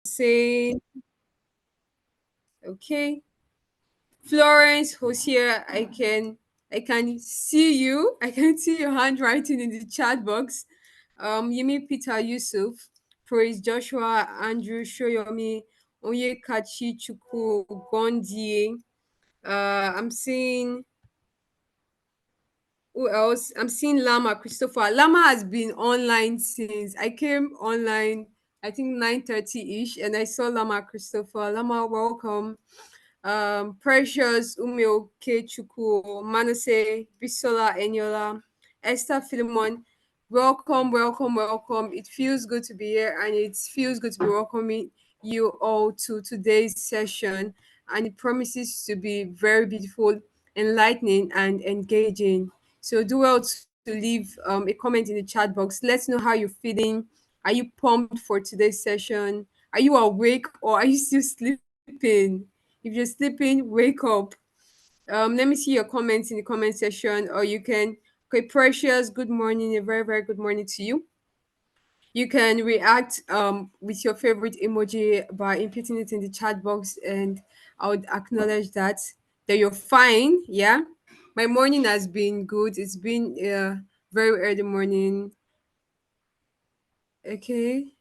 saying, okay. Florence Hosier, I can see you. I can see your handwriting in the chat box. Yemi Peter Yusuf, Praise Joshua, Andrew Shoyomi, Onyekachi Chuku, Gondie. I'm seeing who else? I'm seeing Lama Christopher. Lama has been online since I came online. I think 9:30 ish, and I saw Lama Christopher. Lama, welcome. Precious Umioke Chuku, Manase, Bisola Enyola, Esther Philemon. Welcome, welcome, welcome. It feels good to be here, and it feels good to be welcoming you all to today's session. And it promises to be very beautiful, enlightening, and engaging. So do well to leave a comment in the chat box. Let's know how you're feeling. Are you pumped for today's session? Are you awake or are you still sleeping? If you're sleeping, wake up. Let me see your comments in the comment section, or you can. Okay, Precious, good morning. A very, very good morning to you. You can react with your favorite emoji by inputting it in the chat box, and I would acknowledge that you're fine. Yeah, my morning has been good. It's been very early morning. Okay,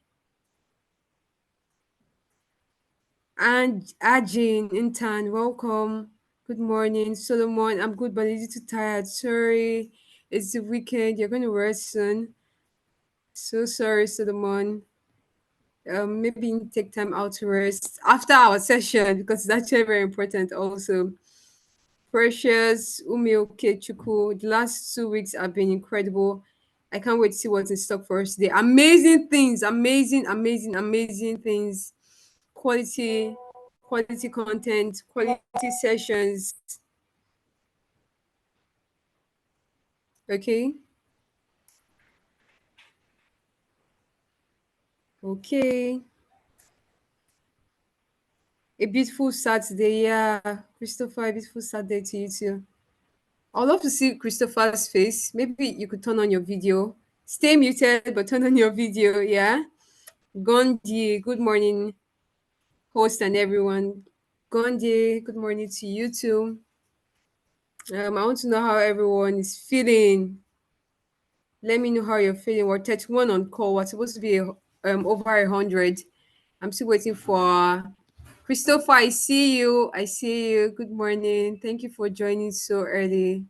and Ajin Intan, welcome. Good morning, Solomon. I'm good, but a little tired. Sorry, it's the weekend. You're going to rest soon. So sorry, Solomon. Maybe you need to take time out to rest after our session because it's actually very important. Also, Precious Umioke Chuku. The last 2 weeks have been incredible. I can't wait to see what's in stock for us today. Amazing things, amazing, amazing, amazing things. Quality, quality content, quality sessions. Okay, okay. A beautiful Saturday, yeah. Christopher, a beautiful Saturday to you too. I'd love to see Christopher's face. Maybe you could turn on your video. Stay muted, but turn on your video, yeah. Gondi, good morning, host and everyone. Gondi, good morning to you too. I want to know how everyone is feeling. Let me know how you're feeling. We're 31 on call. We're supposed to be over 100. I'm still waiting for Christopher. I see you. I see you. Good morning. Thank you for joining so early.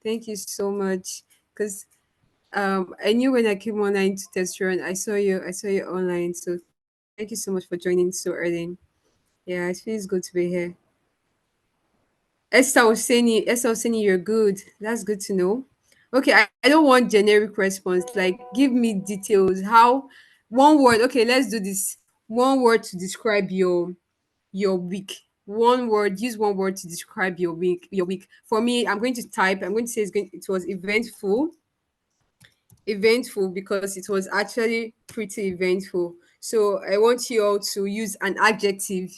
Thank you so much. Because I knew when I came online to test run, I saw you. I saw you online. So thank you so much for joining so early. Yeah, it feels good to be here. Esther was saying you're good. That's good to know. Okay, I don't want generic response. Like, give me details. How one word. Okay, let's do this. One word to describe your week. One word. Use one word to describe your week. Your week. For me, I'm going to type. I'm going to say it was eventful. Eventful because it was actually pretty eventful. So I want you all to use an adjective,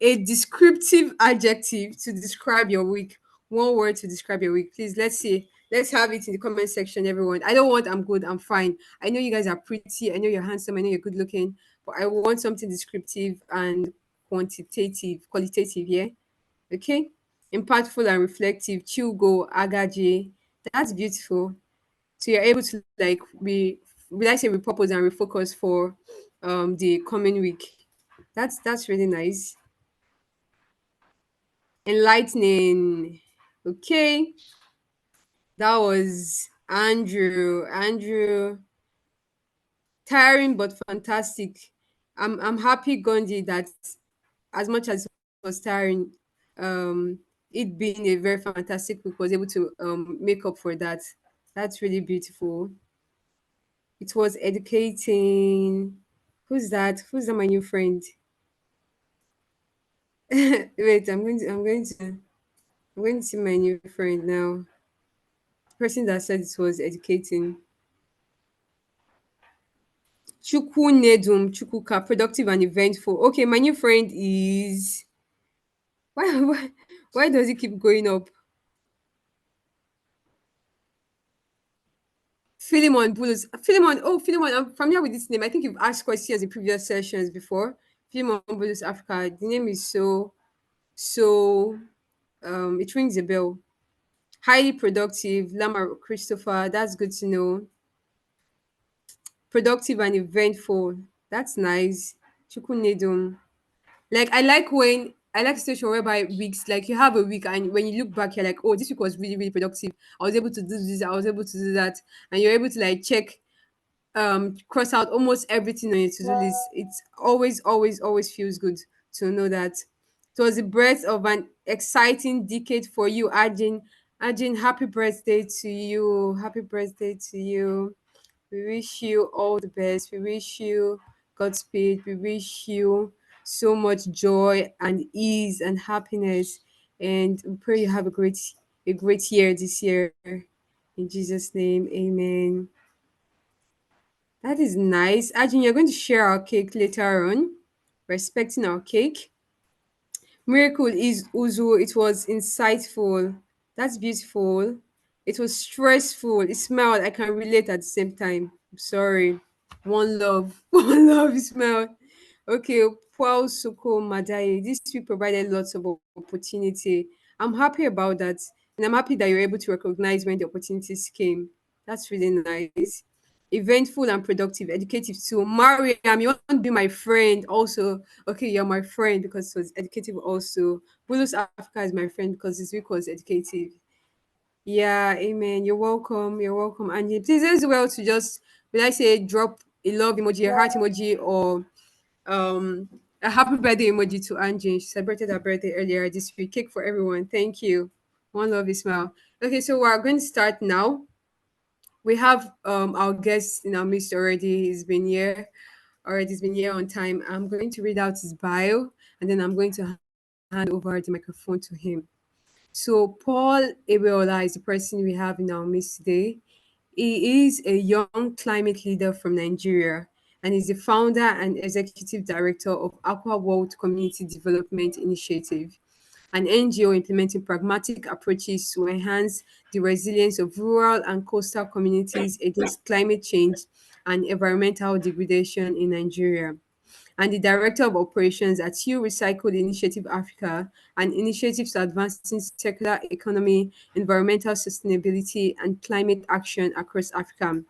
a descriptive adjective to describe your week. One word to describe your week. Please, let's see. Let's have it in the comment section, everyone. I don't want I'm good, I'm fine. I know you guys are pretty. I know you're handsome. I know you're good looking. But I want something descriptive and qualitative, yeah? Okay? Impactful and reflective. Chugo, Agaji. That's beautiful. So you're able to like will I say repurpose and refocus for the coming week. That's really nice. Enlightening. Okay. That was Andrew. Andrew, tiring but fantastic. I'm happy, Gondi, that as much as it was tiring, um it being a very fantastic week was able to make up for that. That's really beautiful. It was educating. Who's that? Who's that? My new friend. Wait, I'm going to see my new friend now. The person that said it was educating. Chukwu Nedum Chukwuka, productive and eventful. Okay, my new friend is why does it keep going up? Philemon Bulus. Philemon, oh Philemon, I'm familiar with this name. I think you've asked questions in previous sessions before. Film on Bulus Africa. The name is so it rings a bell. Highly productive, Lama Christopher. That's good to know. Productive and eventful. That's nice. Chukunedum. Like I like situation whereby weeks, like you have a week and when you look back, you're like, oh, this week was really, really productive. I was able to do this, I was able to do that. And you're able to like check, cross out almost everything on your to-do list. It's always feels good to know that it was the birth of an exciting decade for you, Ajin. Ajin, happy birthday to you. Happy birthday to you. We wish you all the best. We wish you Godspeed. We wish you so much joy and ease and happiness. And we pray you have a great year this year. In Jesus' name, amen. That is nice. Ajin, you're going to share our cake later on. Respecting our cake. Miracle is Uzu. It was insightful. That's beautiful. It was stressful. It smelled. I can relate at the same time. I'm sorry. One love. One love smell. Okay, Paul Suko Madai. This week provided lots of opportunity. I'm happy about that. And I'm happy that you're able to recognize when the opportunities came. That's really nice. Eventful and productive, educative too. Mariam, you want to be my friend also. Okay, you're my friend because it was educative also. Bulus Africa is my friend because this week was educative. Yeah, amen. You're welcome. You're welcome. And please as well to just, will I say, drop a love emoji, a heart emoji, or um a happy birthday emoji to Angie. She celebrated her birthday earlier this week. Cake for everyone. Thank you. One lovely smile. Okay, so we're going to start now. We have our guest in our midst already. He's been here already. He's been here on time. I'm going to read out his bio and then I'm going to hand over the microphone to him. So Paul Ebeola is the person we have in our midst today. He is a young climate leader from Nigeria and is the founder and executive director of Aqua World Community Development Initiative, an NGO implementing pragmatic approaches to enhance the resilience of rural and coastal communities against climate change and environmental degradation in Nigeria, and the Director of Operations at You Recycled Initiative Africa, an initiative to advancing circular economy, environmental sustainability, and climate action across Africa.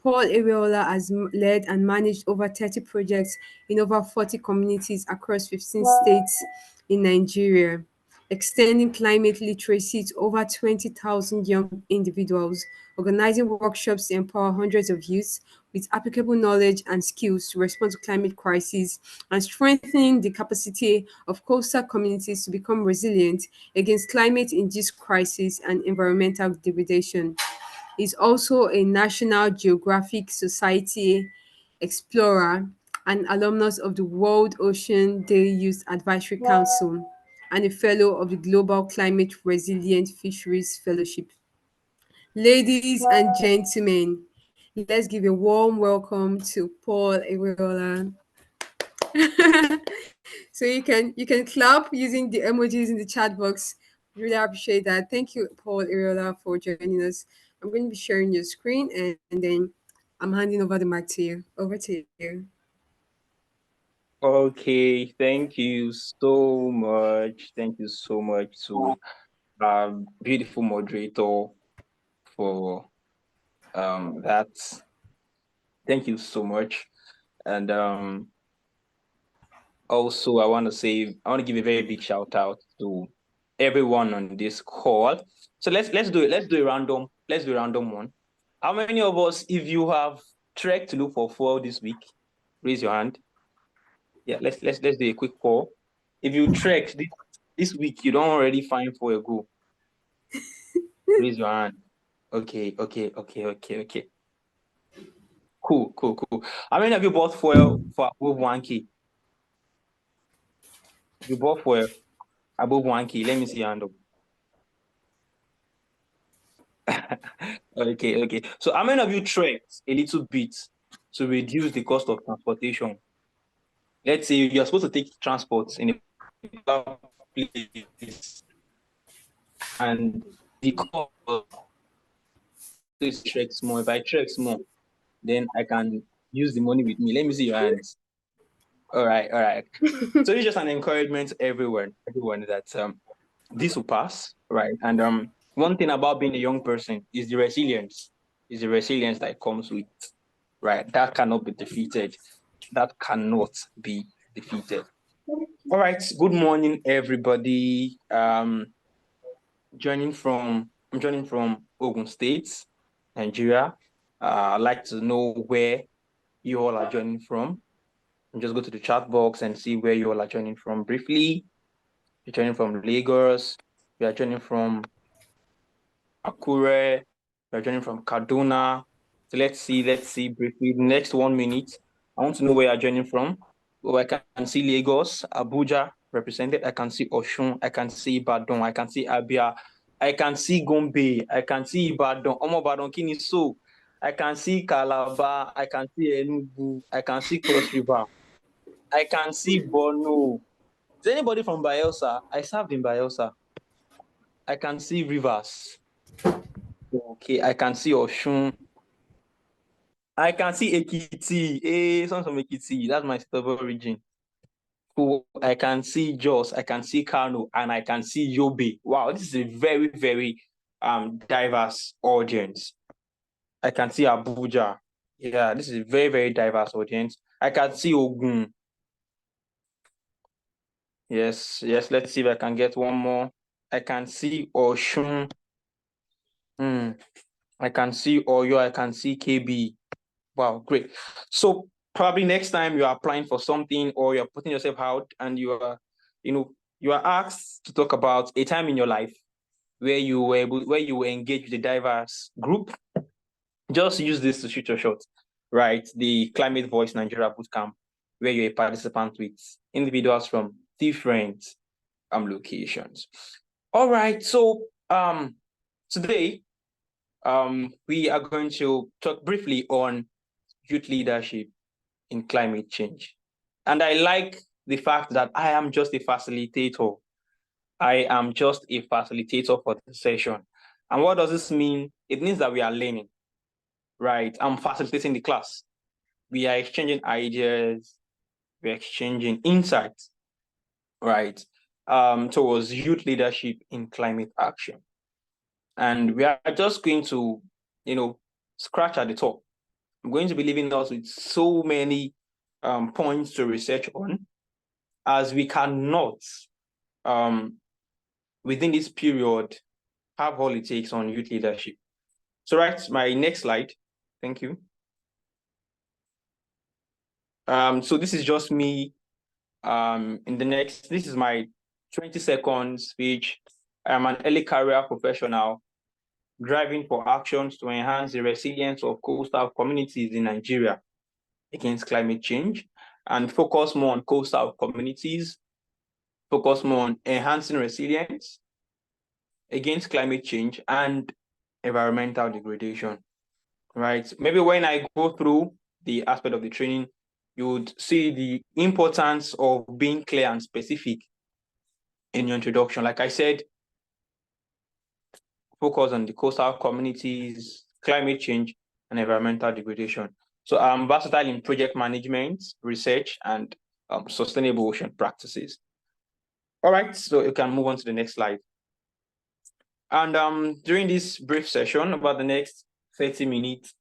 Paul Ariola has led and managed over 30 projects in over 40 communities across 15 states in Nigeria, extending climate literacy to over 20,000 young individuals, organizing workshops to empower hundreds of youths with applicable knowledge and skills to respond to climate crises, and strengthening the capacity of coastal communities to become resilient against climate-induced crises and environmental degradation. Is also a National Geographic Society explorer, an alumnus of the World Ocean Day Youth Advisory Council, and a fellow of the Global Climate Resilient Fisheries Fellowship. Ladies and gentlemen, let's give a warm welcome to Paul Iweola. So you can clap using the emojis in the chat box. Really appreciate that. Thank you, Paul Iriola, for joining us. I'm going to be sharing your screen and then I'm handing over the mic to you. Over to you. Okay, thank you so much. Thank you so much to our beautiful moderator for that. Thank you so much. And also I want to give a very big shout out to everyone on this call. So let's do it. Let's do a random one. How many of us, if you have trekked to look for fuel this week, raise your hand. Yeah, let's do a quick call. If you trekked this week, you don't already find fuel, go. Raise your hand. Okay. Cool. How many of you bought fuel for above 1K? If you bought fuel above 1K, let me see your hand up. Okay. So how many of you trekked a little bit to reduce the cost of transportation? Let's say you're supposed to take transport in a place and the cost is trek small. If I trek small, then I can use the money with me. Let me see your hands. All right, all right. So it's just an encouragement to everyone that this will pass, right? And one thing about being a young person is the resilience. Is the resilience that comes with, right? That cannot be defeated. That cannot be defeated. All right. Good morning, everybody. I'm joining from Ogun State, Nigeria. I'd like to know where you all are joining from. And just go to the chat box and see where you all are joining from briefly. You're joining from Lagos. We are joining from Akure. We are joining from Kaduna. So let's see briefly. The next 1 minute, I want to know where you're joining from. Oh, I can see Lagos, Abuja represented. I can see Oshun. I can see Ibadan. I can see Abia. I can see Gombe. I can see Ibadan. Omo Ibadan Kini so. I can see Calabar. I can see Enugu. I can see Cross River. I can see Borno. Is anybody from Bayelsa? I served in Bayelsa. I can see Rivers. Okay, I can see Oshun. I can see Ekiti. Hey, someone from Ekiti. That's my stubborn region. So I can see Jos, I can see Kano, and I can see Yobe. Wow, this is a very, very diverse audience. I can see Abuja. Yeah, this is a very, very diverse audience. I can see Ogun. Yes, let's see if I can get one more. I can see Oshun. I can see Oyo, I can see KB. Wow, great. So probably next time you are applying for something or you're putting yourself out and you are asked to talk about a time in your life where you were engaged with a diverse group, just use this to shoot your shot, right? The Climate Voice Nigeria Bootcamp, where you're a participant with individuals from different locations. All right, so today we are going to talk briefly on youth leadership in climate change. And I like the fact that I am just a facilitator. I am just a facilitator for the session. And what does this mean? It means that we are learning, right? I'm facilitating the class. We are exchanging ideas, we're exchanging insights, right? Towards youth leadership in climate action. And we are just going to, scratch at the top. I'm going to be leaving us with so many points to research on, as we cannot, within this period, have all it takes on youth leadership. So, right, my next slide. Thank you. So this is just me. This is my 20-second speech. I'm an early career professional driving for actions to enhance the resilience of coastal communities in Nigeria against climate change, and focus more on coastal communities, focus more on enhancing resilience against climate change and environmental degradation, right? Maybe when I go through the aspect of the training, you would see the importance of being clear and specific in your introduction. Like I said, focus on the coastal communities, climate change, and environmental degradation. So I'm versatile in project management, research, and sustainable ocean practices. All right, so you can move on to the next slide. And during this brief session, about the next 30 minutes,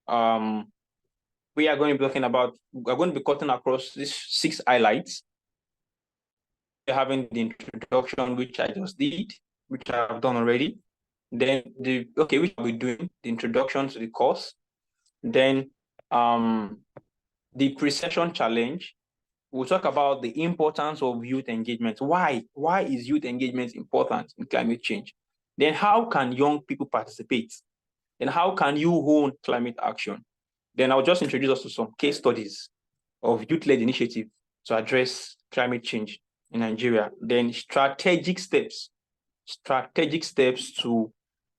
we are going to be cutting across these 6 highlights. We're having the introduction, which I just did, which I've done already. Then which I'll be doing the introduction to the course. Then the pre-session challenge. We'll talk about the importance of youth engagement. Why is youth engagement important in climate change? Then how can young people participate? Then how can you own climate action? Then I'll just introduce us to some case studies of youth-led initiative to address climate change in Nigeria. Then strategic steps to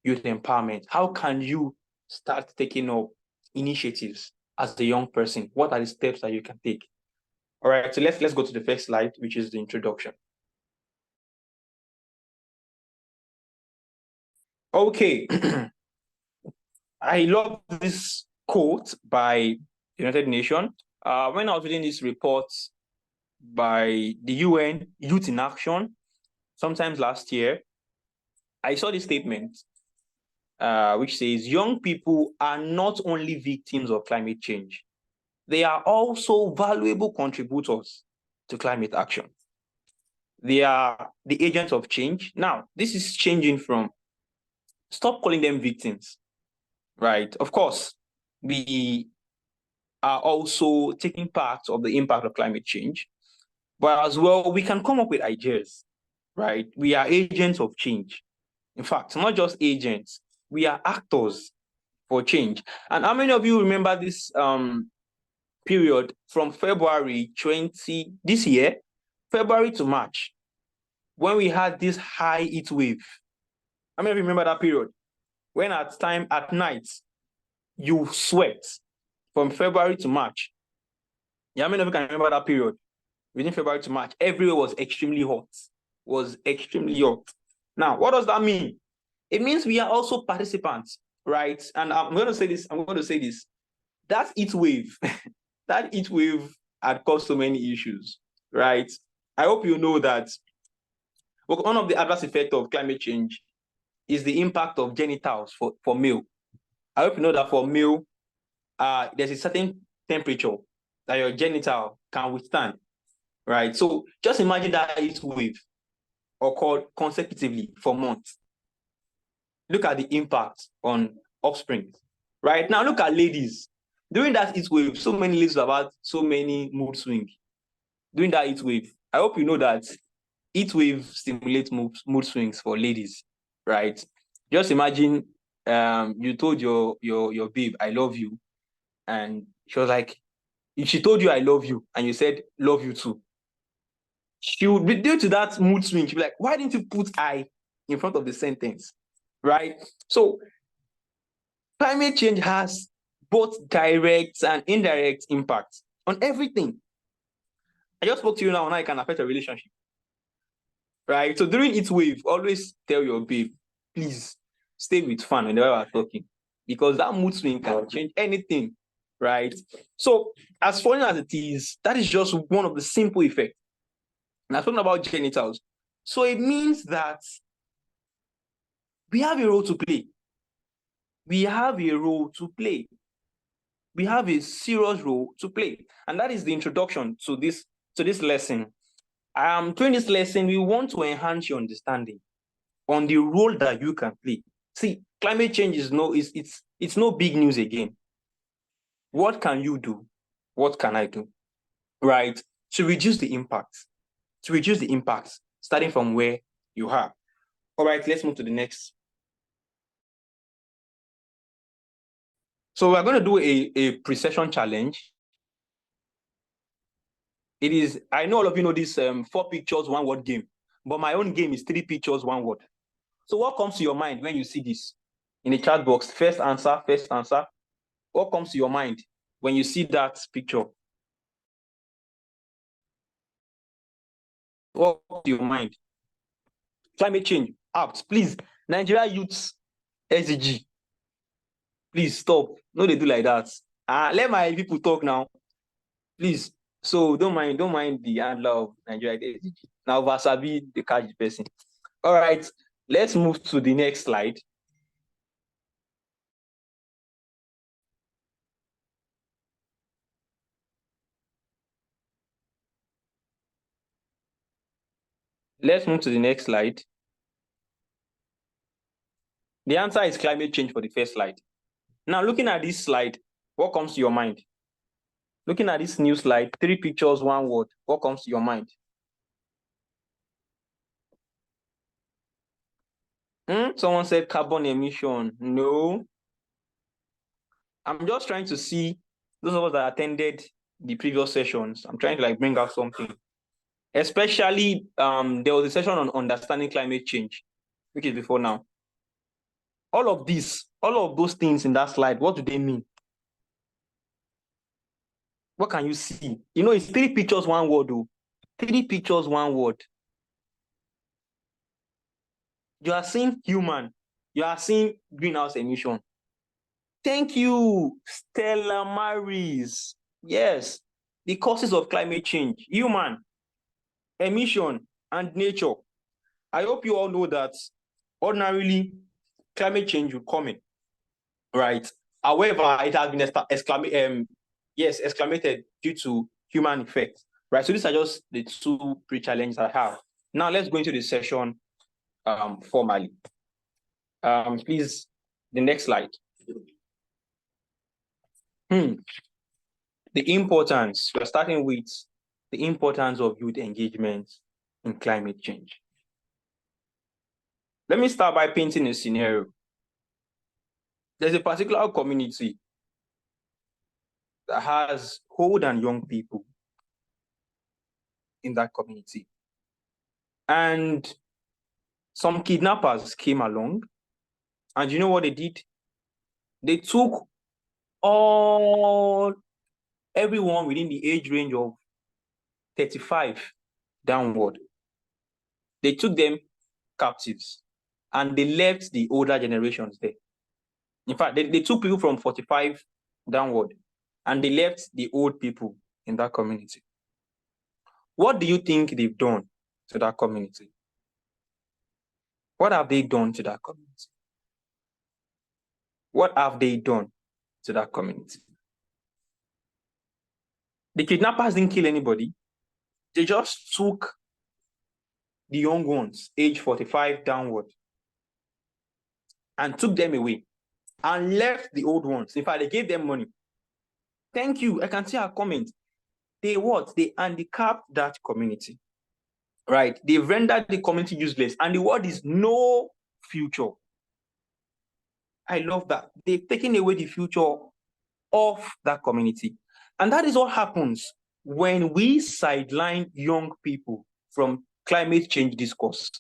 youth empowerment. How can you start taking up initiatives as a young person? What are the steps that you can take? All right, so let's go to the first slide, which is the introduction. Okay. I love this quote by United Nations. When I was reading this report, by the UN Youth in Action, sometimes last year, I saw this statement which says young people are not only victims of climate change, they are also valuable contributors to climate action. They are the agents of change. Now, this is changing from stop calling them victims, right? Of course, we are also taking part of the impact of climate change, but as well, we can come up with ideas, right? We are agents of change. In fact, not just agents, we are actors for change. And how many of you remember this period from February 20 this year, February to March, when we had this high heat wave? How many of you remember that period? When at night, you sweat from February to March. Yeah, how many of you can remember that period? Within February to March, everywhere was extremely hot. Now, what does that mean? It means we are also participants, right? And I'm going to say this. That heat wave, that heat wave had caused so many issues, right? I hope you know that one of the adverse effects of climate change is the impact of genitals for male. I hope you know that for male, there's a certain temperature that your genital can withstand, right? So just imagine that heat wave occurred consecutively for months. Look at the impact on offspring. Right now, look at ladies. During that heat wave, so many ladies about so many mood swings. During that heat wave, I hope you know that heat wave stimulates mood swings for ladies, right? Just imagine you told your babe, I love you, and she was like, she told you I love you, and you said love you too. She would be due to that mood swing. She'd be like, why didn't you put I in front of the sentence? Right? So climate change has both direct and indirect impact on everything. I just spoke to you now it can affect a relationship. Right? So during heat wave, always tell your babe, please stay with fan whenever we're talking. Because that mood swing can change anything. Right? So as funny as it is, that is just one of the simple effects. And I'm talking about genitals. So it means that we have a role to play. We have a role to play. We have a serious role to play. And that is the introduction to this lesson. During this lesson, we want to enhance your understanding on the role that you can play. See, climate change is it's no big news again. What can you do? What can I do? Right? To reduce the impact. Starting from where you are. All right, let's move to the next. So we're going to do a pre-session challenge. It is, I know all of you know this 4 pictures, 1 word game, but my own game is 3 pictures, 1 word. So what comes to your mind when you see this in the chat box? First answer. What comes to your mind when you see that picture? What comes to your mind? Climate change, out. Please, Nigeria Youths SDG. Please stop. No, they do like that. Let my people talk now. Please. So don't mind the handler of Nigeria SDG. Now Vasabi, the catch the person. All right, let's move to the next slide. Let's move to the next slide. The answer is climate change for the first slide. Now, looking at this slide, what comes to your mind? Looking at this new slide, 3 pictures, 1 word, what comes to your mind? Someone said carbon emission. No. I'm just trying to see those of us that attended the previous sessions. I'm trying to bring out something. Especially, there was a session on understanding climate change, which is before now. All of those things in that slide, what do they mean? What can you see? It's 3 pictures, 1 word, though. 3 pictures, 1 word. You are seeing human. You are seeing greenhouse emission. Thank you, Stella Maris. Yes, the causes of climate change. Human. emission, and nature. I hope you all know that ordinarily climate change will come in, right? However, it has been exclamated due to human effects, right? So these are just the two pre-challenges I have. Now let's go into the session formally. Please, the next slide. The importance, we're starting with the importance of youth engagement in climate change. Let me start by painting a scenario. There's a particular community that has old and young people in that community. And some kidnappers came along, and you know what they did? They took everyone within the age range of 35 downward. They took them captives, and they left the older generations there. In fact, they took people from 45 downward, and they left the old people in that community. What do you think they've done to that community? What have they done to that community? What have they done to that community? The kidnappers didn't kill anybody. They just took the young ones, age 45 downward, and took them away and left the old ones. In fact, they gave them money. Thank you. I can see our comment. They handicapped that community, right? They rendered the community useless, and the word is no future. I love that. They've taken away the future of that community. And that is what happens when we sideline young people from climate change discourse.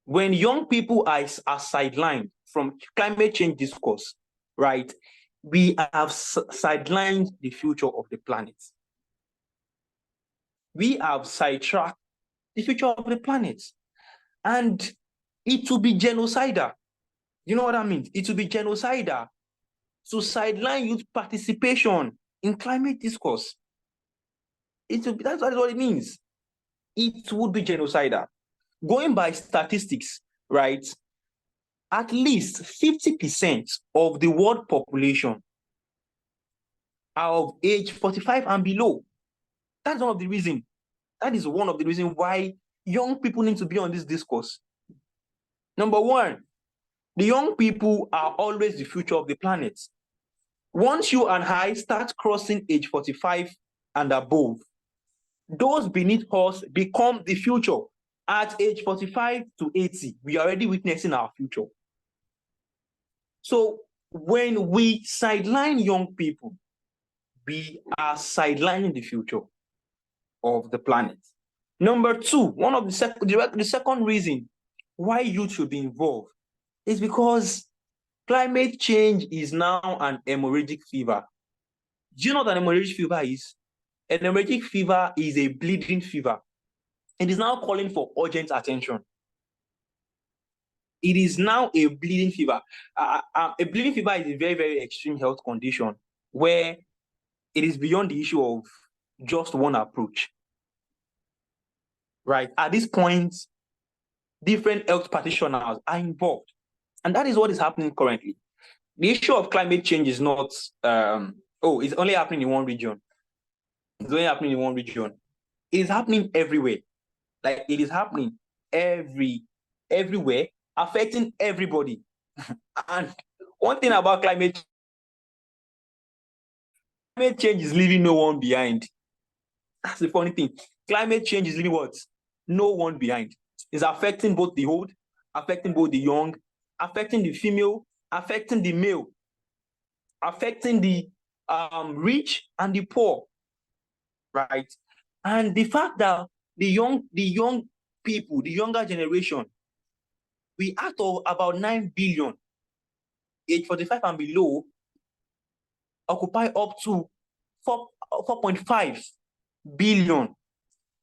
When young people are sidelined from climate change discourse, right, we have sidelined the future of the planet. We have sidetracked the future of the planet. And it will be genocidal. You know what I mean? It will be genocidal to sideline youth participation in climate discourse. That's what it means. It would be genocidal. Going by statistics, right, at least 50% of the world population are of age 45 and below. That's one of the reasons. That is one of the reasons why young people need to be on this discourse. Number one, the young people are always the future of the planet. Once you and I start crossing age 45 and above, those beneath us become the future. At age 45 to 80, we are already witnessing our future. So when we sideline young people, we are sidelining the future of the planet. Number two, the second reason why youth should be involved is because climate change is now an hemorrhagic fever. Do you know what an hemorrhagic fever is? An hemorrhagic fever is a bleeding fever. It is now calling for urgent attention. It is now a bleeding fever. A bleeding fever is a very, very extreme health condition where it is beyond the issue of just one approach. Right? At this point, different health practitioners are involved. And that is what is happening currently. The issue of climate change is not, it's only happening in one region. It's only happening in one region. It is happening everywhere. Like, it is happening everywhere, affecting everybody. And one thing about climate change is leaving no one behind. That's the funny thing. Climate change is leaving what? No one behind. It's affecting both the old, affecting both the young, affecting the female, affecting the male, affecting the rich and the poor, right? And the fact that the young people, the younger generation, we out of about 9 billion, age 45 and below, occupy up to 4.5 billion.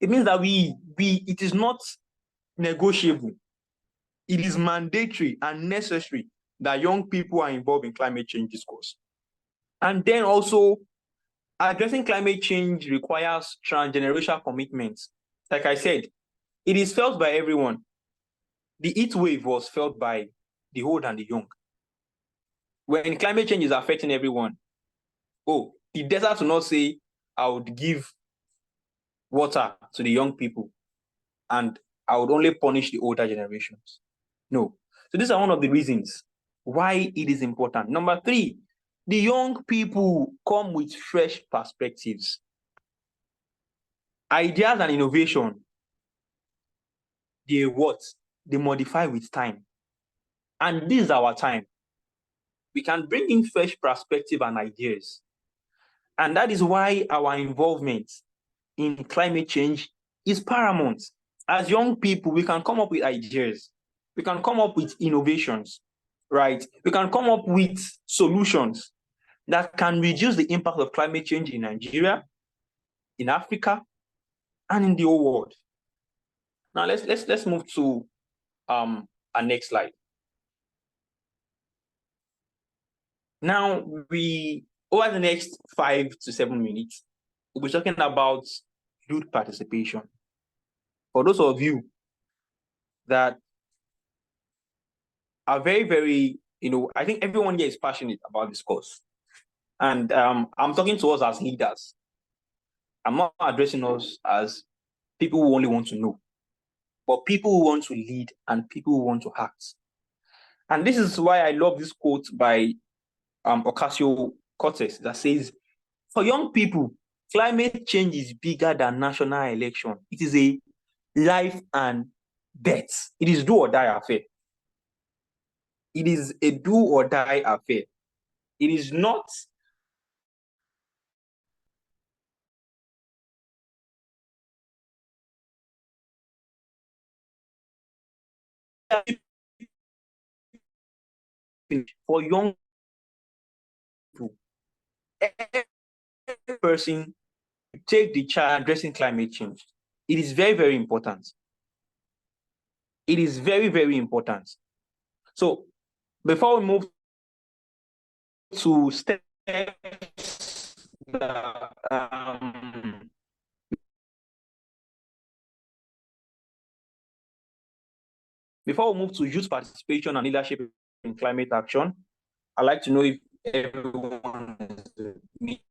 It means that it is not negotiable. It is mandatory and necessary that young people are involved in climate change discourse. And then also, addressing climate change requires transgenerational commitments. like I said, it is felt by everyone. The heat wave was felt by the old and the young. When climate change is affecting everyone, oh, the desert will not say, I would give water to the young people and I would only punish the older generations. No. So these are one of the reasons why it is important. Number 3, the young people come with fresh perspectives, ideas and innovation. They what? They modify with time. And this is our time. We can bring in fresh perspective and ideas. And that is why our involvement in climate change is paramount. As young people, we can come up with ideas. We can come up with innovations, right? We can come up with solutions that can reduce the impact of climate change in Nigeria, in Africa, and in the whole world. Now let's move to our next slide. Now over the next 5 to 7 minutes, we'll be talking about youth participation. For those of you that are very, very, I think everyone here is passionate about this course. And I'm talking to us as leaders. I'm not addressing us as people who only want to know, but people who want to lead and people who want to act. And this is why I love this quote by Ocasio-Cortez that says, for young people, climate change is bigger than national election. It is a life and death. It is do or die affair. It is a do or die affair. It is not for young people. Every person take the charge addressing climate change. It is very, very important. It is very, very important. So before we move to steps that, before we move to youth participation and leadership in climate action, I'd like to know if everyone is with me.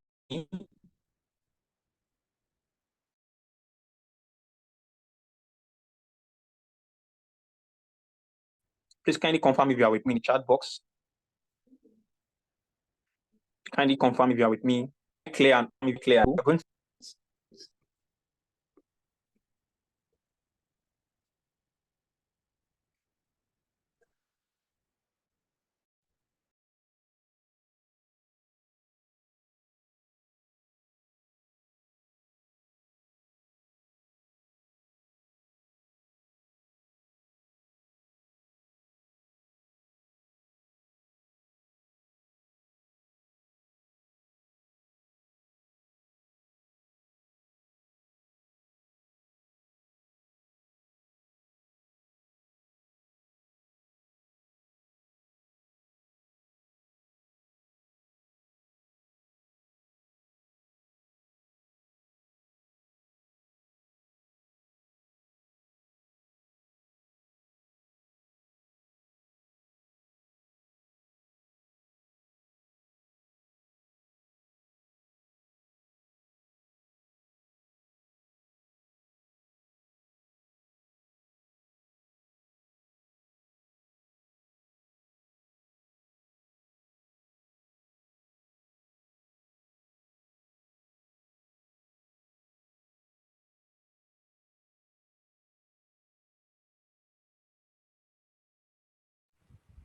Please kindly confirm if you are with me in the chat box. Kindly confirm if you are with me. Clear and clear.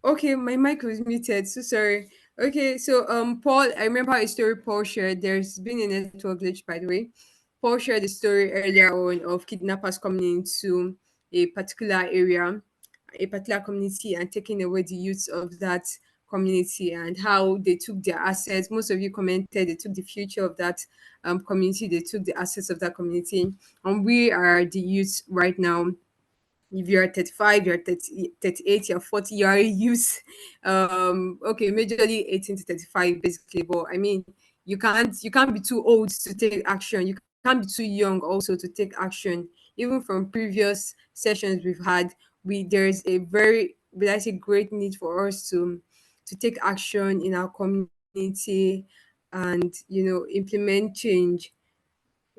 Okay, my mic was muted. So sorry. Okay, so Paul, I remember a story Paul shared. There's been a network glitch, by the way. Paul shared the story earlier on of kidnappers coming into a particular area, a particular community, and taking away the youth of that community, and how they took their assets. Most of you commented they took the future of that community, they took the assets of that community, and we are the youth right now. If you're 35, you're 30, 38, you're 40, you're a youth. Okay, majorly 18 to 35 basically. But I mean, you can't be too old to take action. You can't be too young also to take action. even from previous sessions we've had, there's a very, will I say, great need for us to take action in our community and implement change.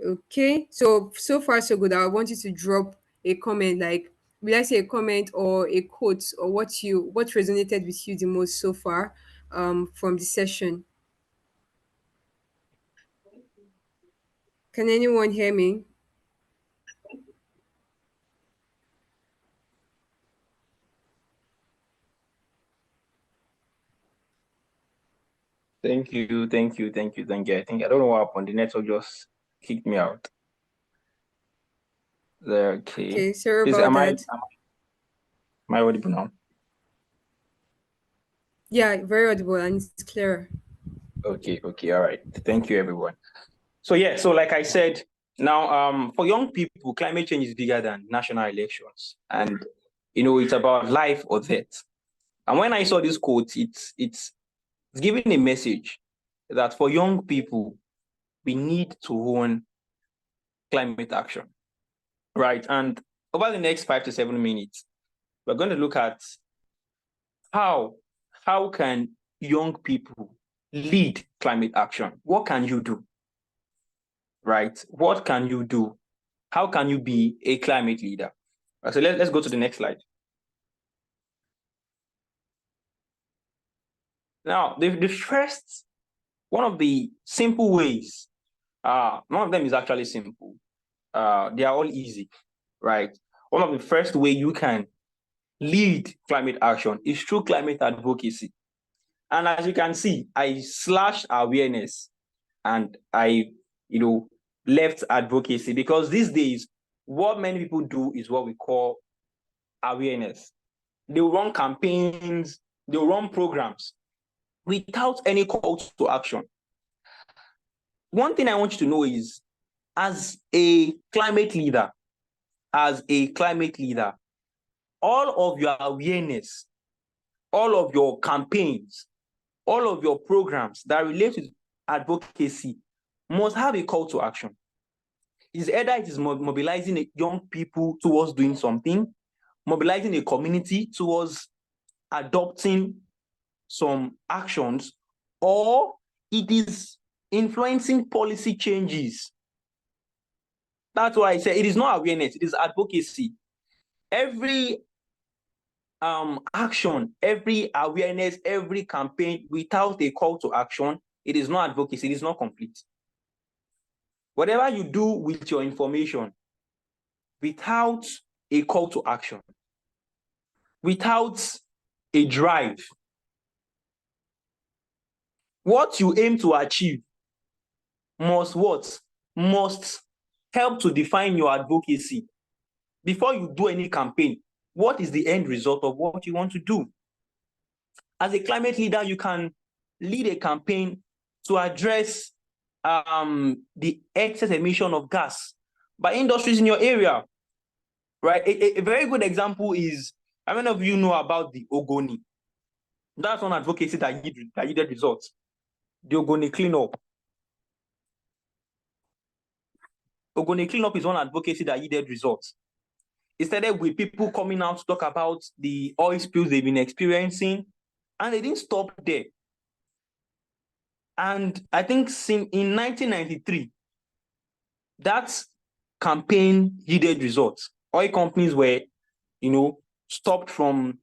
Okay, so far so good. I want you to drop a comment, like, will I say a comment or a quote, or what resonated with you the most so far from the session. Can anyone hear me? Thank you. I think I don't know what happened. The network just kicked me out. Okay. Okay, sorry Is about am I that. am I audible now? Yeah, very audible and it's clear. Okay, all right. Thank you, everyone. So yeah, so like I said, now for young people, climate change is bigger than national elections, and it's about life or death. And when I saw this quote, it's giving a message that for young people, we need to own climate action, right? And over the next 5 to 7 minutes, we're going to look at how how can young people lead climate action. What can you do, right? What can you do? How can you be a climate leader? So let's go to the next slide. Now, the first, one of the simple ways, one of them is actually simple. They are all easy, right? One of the first way you can lead climate action is through climate advocacy. And as you can see, I slashed awareness and I, left advocacy, because these days, what many people do is what we call awareness. They'll run campaigns, they'll run programs without any call to action. One thing I want you to know is, as a climate leader, all of your awareness, all of your campaigns, all of your programs that relate to advocacy must have a call to action. It's either it is mobilizing young people towards doing something, mobilizing a community towards adopting some actions, or it is influencing policy changes. That's why I say it is not awareness, it is advocacy. Every action, every awareness, every campaign without a call to action, it is not advocacy, it is not complete. Whatever you do with your information without a call to action, without a drive, what you aim to achieve must what? Must help to define your advocacy. Before you do any campaign, what is the end result of what you want to do? As a climate leader, you can lead a campaign to address the excess emission of gas by industries in your area, right? A very good example is, how many of you know about the Ogoni? That's one advocacy that yielded results. The Ogoni cleanup. Ogoni cleanup is one advocacy that yielded results. It started with people coming out to talk about the oil spills they've been experiencing, and they didn't stop there. And I think in 1993, that campaign yielded results. Oil companies were, stopped from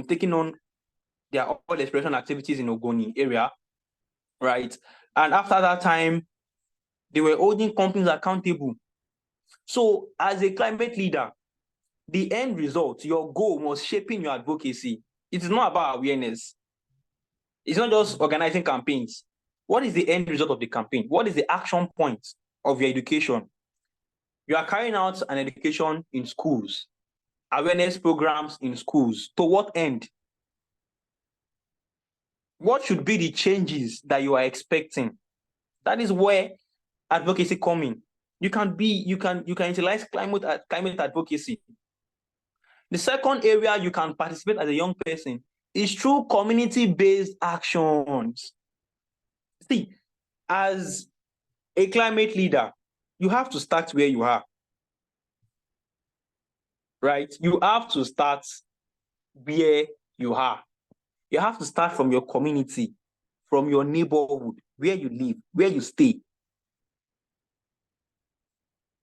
taking on their oil exploration activities in Ogoni area, right? And after that time, they were holding companies accountable. So as a climate leader, the end result, your goal was shaping your advocacy. It's not about awareness. It's not just organizing campaigns. What is the end result of the campaign? What is the action point of your education? You are carrying out an education in schools, awareness programs in schools. To what end? What should be the changes that you are expecting? That is where advocacy comes in. You can utilize climate advocacy. The second area you can participate as a young person is through community-based actions. See, as a climate leader, you have to start where you are. right? You have to start where you are. You have to start from your community, from your neighborhood, where you live, where you stay.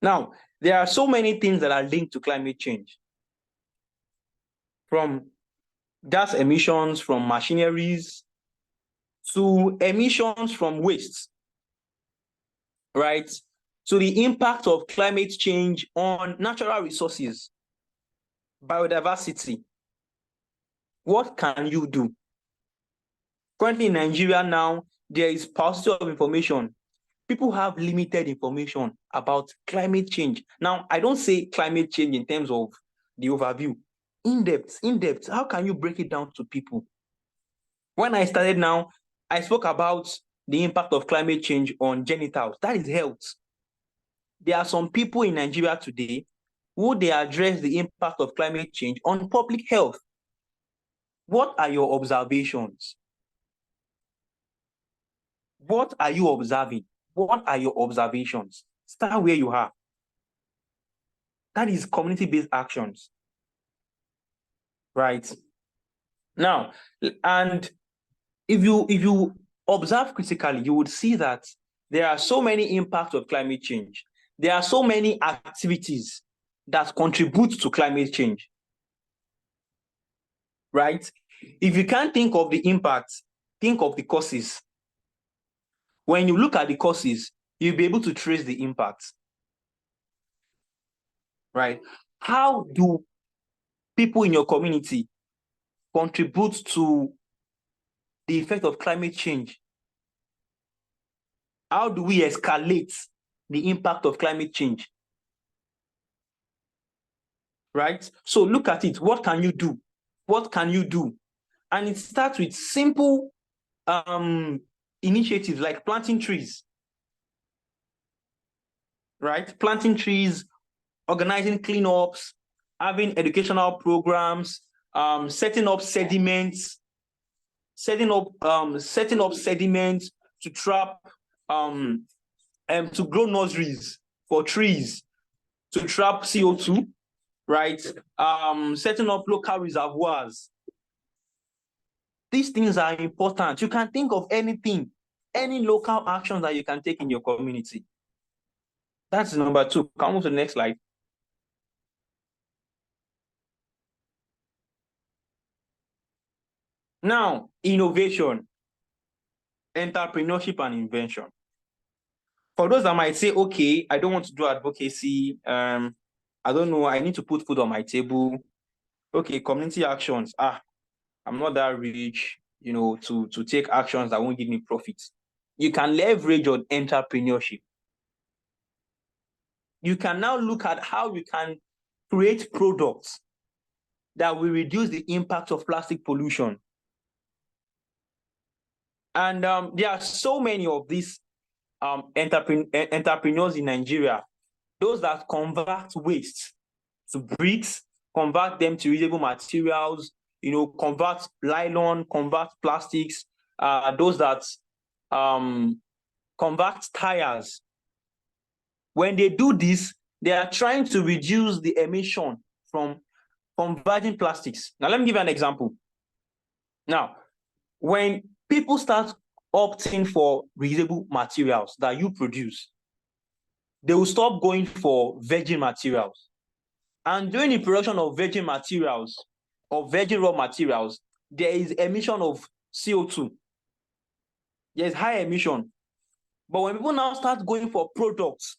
Now, there are so many things that are linked to climate change, from gas emissions from machineries to emissions from waste, right? To the impact of climate change on natural resources, biodiversity. What can you do? Currently in Nigeria now, there is paucity of information. People have limited information about climate change. Now, I don't say climate change in terms of the overview. In depth, how can you break it down to people? When I started now, I spoke about the impact of climate change on genitals. That is health. There are some people in Nigeria today who they address the impact of climate change on public health. What are your observations? What are you observing? What are your observations? Start where you are. That is community-based actions, right? Now, and if you observe critically, you would see that there are so many impacts of climate change. There are so many activities that contribute to climate change, right? If you can't think of the impact, think of the causes. When you look at the causes, you'll be able to trace the impact, right? How do people in your community contribute to the effect of climate change? How do we escalate the impact of climate change? Right? So look at it. What can you do? What can you do? And it starts with simple initiatives like planting trees. Right? Planting trees, organizing cleanups, having educational programs, setting up sediments to trap to grow nurseries for trees to trap CO2, right? Setting up local reservoirs. These things are important. You can think of anything, any local actions that you can take in your community. That's number 2. Can we move to the next slide? Now, innovation, entrepreneurship, and invention. For those that might say, okay, I don't want to do advocacy, I don't know, I need to put food on my table. Okay, community actions. I'm not that rich, to take actions that won't give me profits. You can leverage on entrepreneurship. You can now look at how you can create products that will reduce the impact of plastic pollution. And there are so many of these entrepreneurs in Nigeria, those that convert waste to bricks, convert them to usable materials, convert nylon, convert plastics, those that convert tires. When they do this, they are trying to reduce the emission from virgin plastics. Now, let me give you an example. Now, when people start opting for reusable materials that you produce, they will stop going for virgin materials. And during the production of virgin materials or virgin raw materials, there is emission of CO2. There's high emission. But when people now start going for products,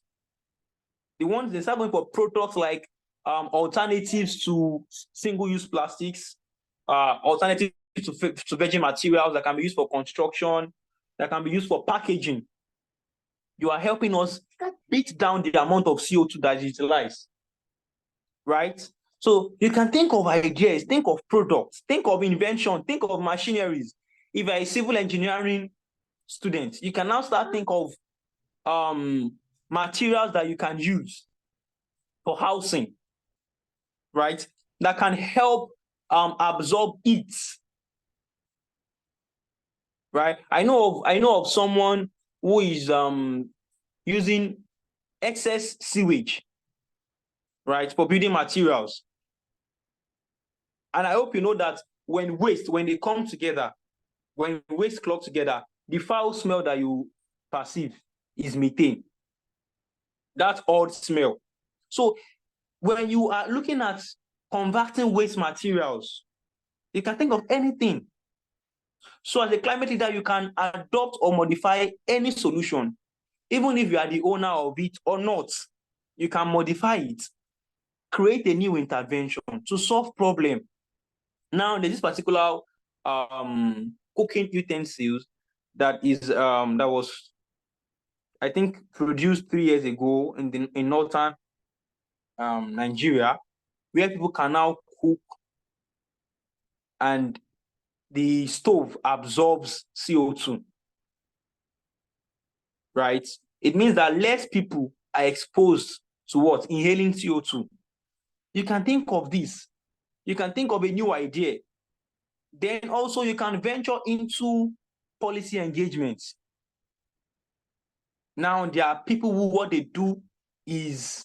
they start going for products like alternatives to single-use plastics, alternatives to virgin materials that can be used for construction, that can be used for packaging. You are helping us beat down the amount of CO2 that is utilized, right? So you can think of ideas, think of products, think of invention, think of machineries. If you're a civil engineering student, you can now start think of materials that you can use for housing, right? That can help absorb heat, right? I know of someone who is using excess sewage, right, for building materials. And I hope you know that when they come together, when waste clump together, the foul smell that you perceive is methane. That odd smell. So when you are looking at converting waste materials, you can think of anything. So as a climate leader, you can adopt or modify any solution, even if you are the owner of it or not. You can modify it, create a new intervention to solve problem. Now, there's this particular cooking utensils that was, I think, produced 3 years ago in northern Nigeria, where people can now cook and the stove absorbs CO2, right? It means that less people are exposed to what? Inhaling CO2. You can think of this. You can think of a new idea. Then also you can venture into policy engagements. Now there are people who what they do is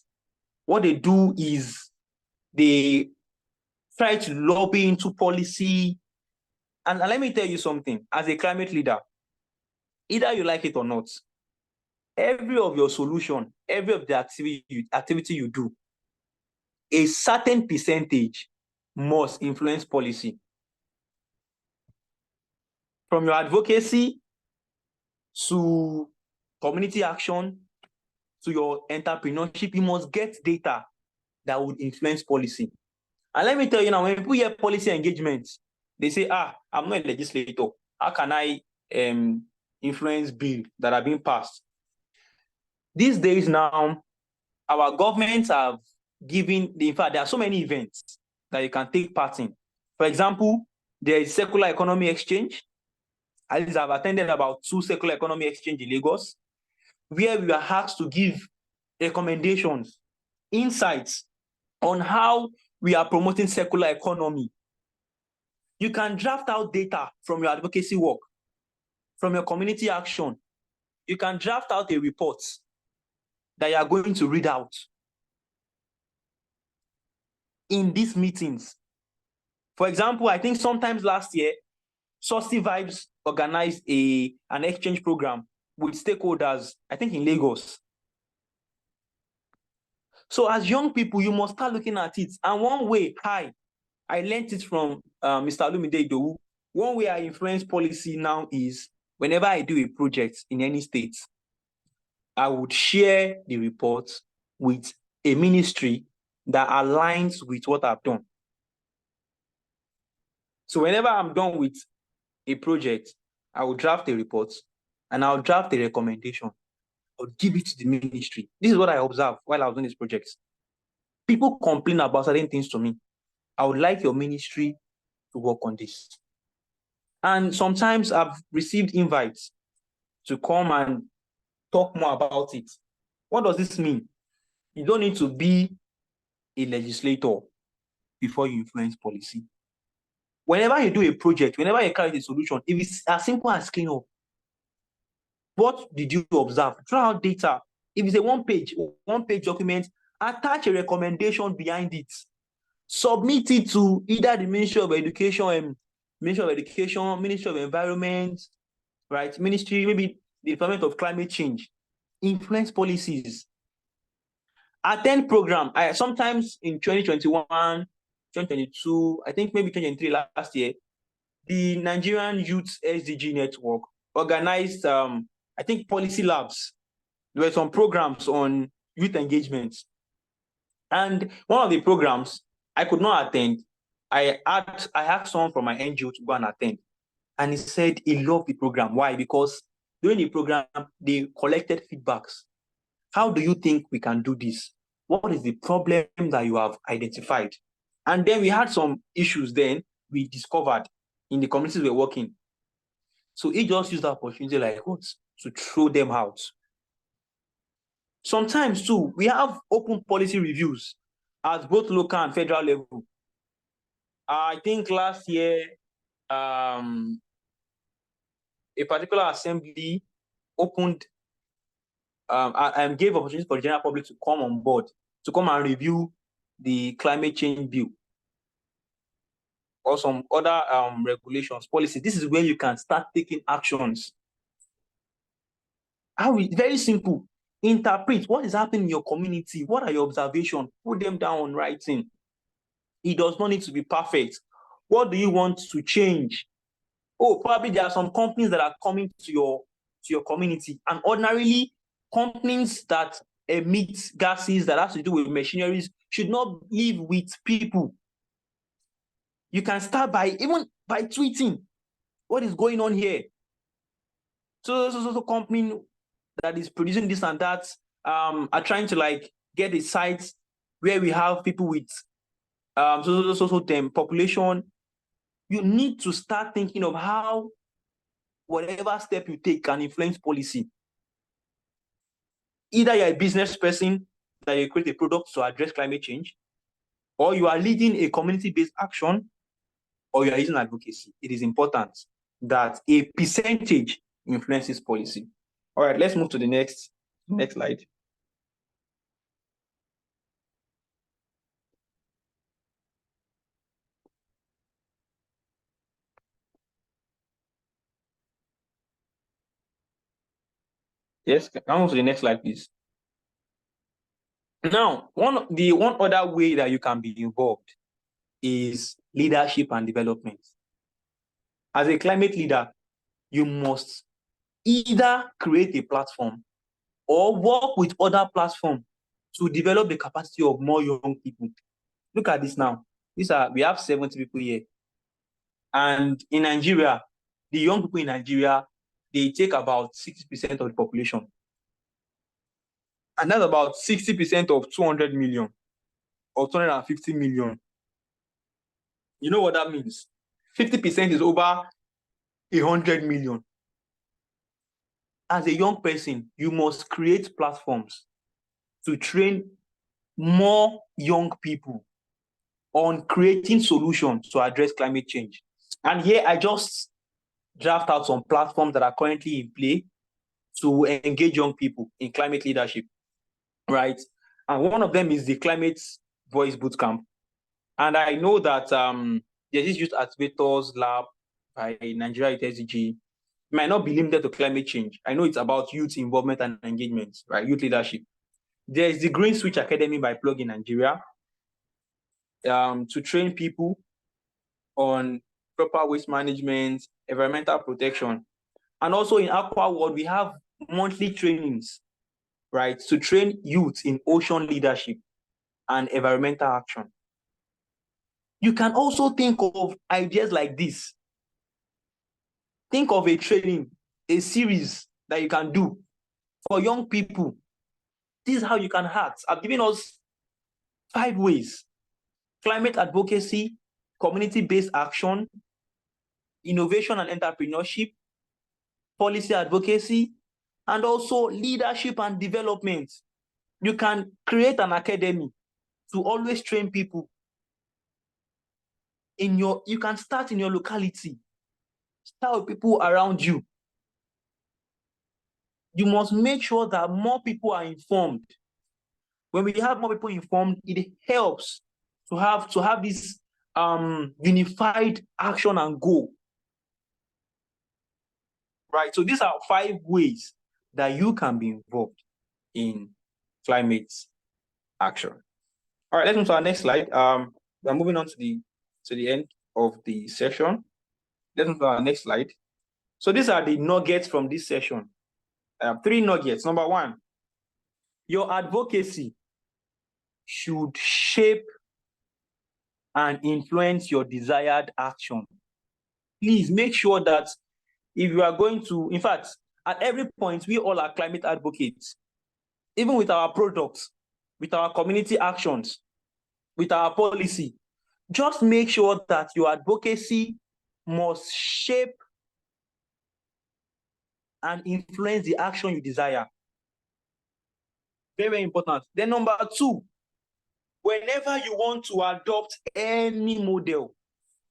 they try to lobby into policy. And let me tell you something, as a climate leader, either you like it or not, every of your solution, every of the activity you do, a certain percentage must influence policy. From your advocacy to community action to your entrepreneurship, you must get data that would influence policy. And let me tell you now, when people hear policy engagement, they say, I'm not a legislator. How can I influence bills that are being passed? These days now, our governments have given, in fact, there are so many events that you can take part in. For example, there is circular economy exchange. At least I've attended about 2 circular economy exchange in Lagos, where we are asked to give recommendations, insights on how we are promoting circular economy. You can draft out data from your advocacy work, from your community action. You can draft out a report that you are going to read out in these meetings. For example, I think sometimes last year, Saucy Vibes organized an exchange program with stakeholders, I think in Lagos. So as young people, you must start looking at it. And one way, I learned it from Mr. Olumide Idowu. One way I influence policy now is whenever I do a project in any state, I would share the report with a ministry that aligns with what I've done. So whenever I'm done with a project, I will draft a report and I'll draft a recommendation. I'll give it to the ministry. This is what I observed while I was doing this project. People complain about certain things to me. I would like your ministry to work on this. And sometimes I've received invites to come and talk more about it. What does this mean? You don't need to be a legislator before you influence policy. Whenever you do a project, whenever you carry a solution, if it's as simple as cleanup, what did you observe? Draw out data. If it's a one-page document, attach a recommendation behind it. Submit it to either the Ministry of Education, Ministry of Environment, right? Ministry, maybe the Department of Climate Change. Influence policies. Attend program. Sometimes in 2021, 2022, I think maybe 2023 last year, the Nigerian Youth SDG Network organized, I think, policy labs. There were some programs on youth engagement. And one of the programs, I could not attend. I asked someone from my NGO to go and attend. And he said he loved the program. Why? Because during the program, they collected feedbacks. How do you think we can do this? What is the problem that you have identified? And then we had some issues then we discovered in the communities we're working. So he just used the opportunity like what? To throw them out. Sometimes too, we have open policy reviews at both local and federal level. I think last year, a particular assembly opened and gave opportunity for the general public to come on board, to come and review the climate change bill. or some other regulations, policy, this is where you can start taking actions. Very simple. Interpret what is happening in your community. What are your observations? Put them down on writing. It does not need to be perfect. What do you want to change? Oh, probably there are some companies that are coming to your community, and ordinarily companies that emit gases that has to do with machineries should not live with people. You can start by tweeting what is going on here. So company that is producing this and that are trying to like get a site where we have people with population. You need to start thinking of how whatever step you take can influence policy. Either you're a business person that you create a product to address climate change, or you are leading a community-based action, or you are using advocacy. It is important that a percentage influences policy. All right, let's move to the next slide. Yes, can I move to the next slide, please? Now, one other way that you can be involved is leadership and development. As a climate leader, you must either create a platform or work with other platforms to develop the capacity of more young people. Look at this now. We have 70 people here. And in Nigeria, the young people in Nigeria, they take about 60% of the population. And that's about 60% of 200 million or 250 million. You know what that means? 50% is over 100 million. As a young person, you must create platforms to train more young people on creating solutions to address climate change. And here I just draft out some platforms that are currently in play to engage young people in climate leadership, right? And one of them is the Climate Voice Bootcamp. And I know that there's this Youth Activators Lab by NGYouthSDGs. It might not be limited to climate change. I know it's about youth involvement and engagement, right? Youth leadership. There is the Green Switch Academy by Plug in Nigeria to train people on proper waste management, environmental protection. And also in Aqua World, we have monthly trainings, right, to train youth in ocean leadership and environmental action. You can also think of ideas like this. Think of a training, a series that you can do for young people. This is how you can act. I've given us 5 ways: climate advocacy, community-based action, innovation and entrepreneurship, policy advocacy, and also leadership and development. You can create an academy to always train people. You can start in your locality. Start with people around you. You must make sure that more people are informed. When we have more people informed, it helps to have this unified action and goal. Right. So these are 5 ways that you can be involved in climate action. All right, let's move to our next slide. We're moving on to the end of the session. Let's move to our next slide. So these are the nuggets from this session. 3 nuggets. Number 1, your advocacy should shape and influence your desired action. Please make sure that if you are going to, in fact, at every point, we all are climate advocates, even with our products, with our community actions, with our policy. Just make sure that your advocacy must shape and influence the action you desire. Very, very important. Then number 2, whenever you want to adopt any model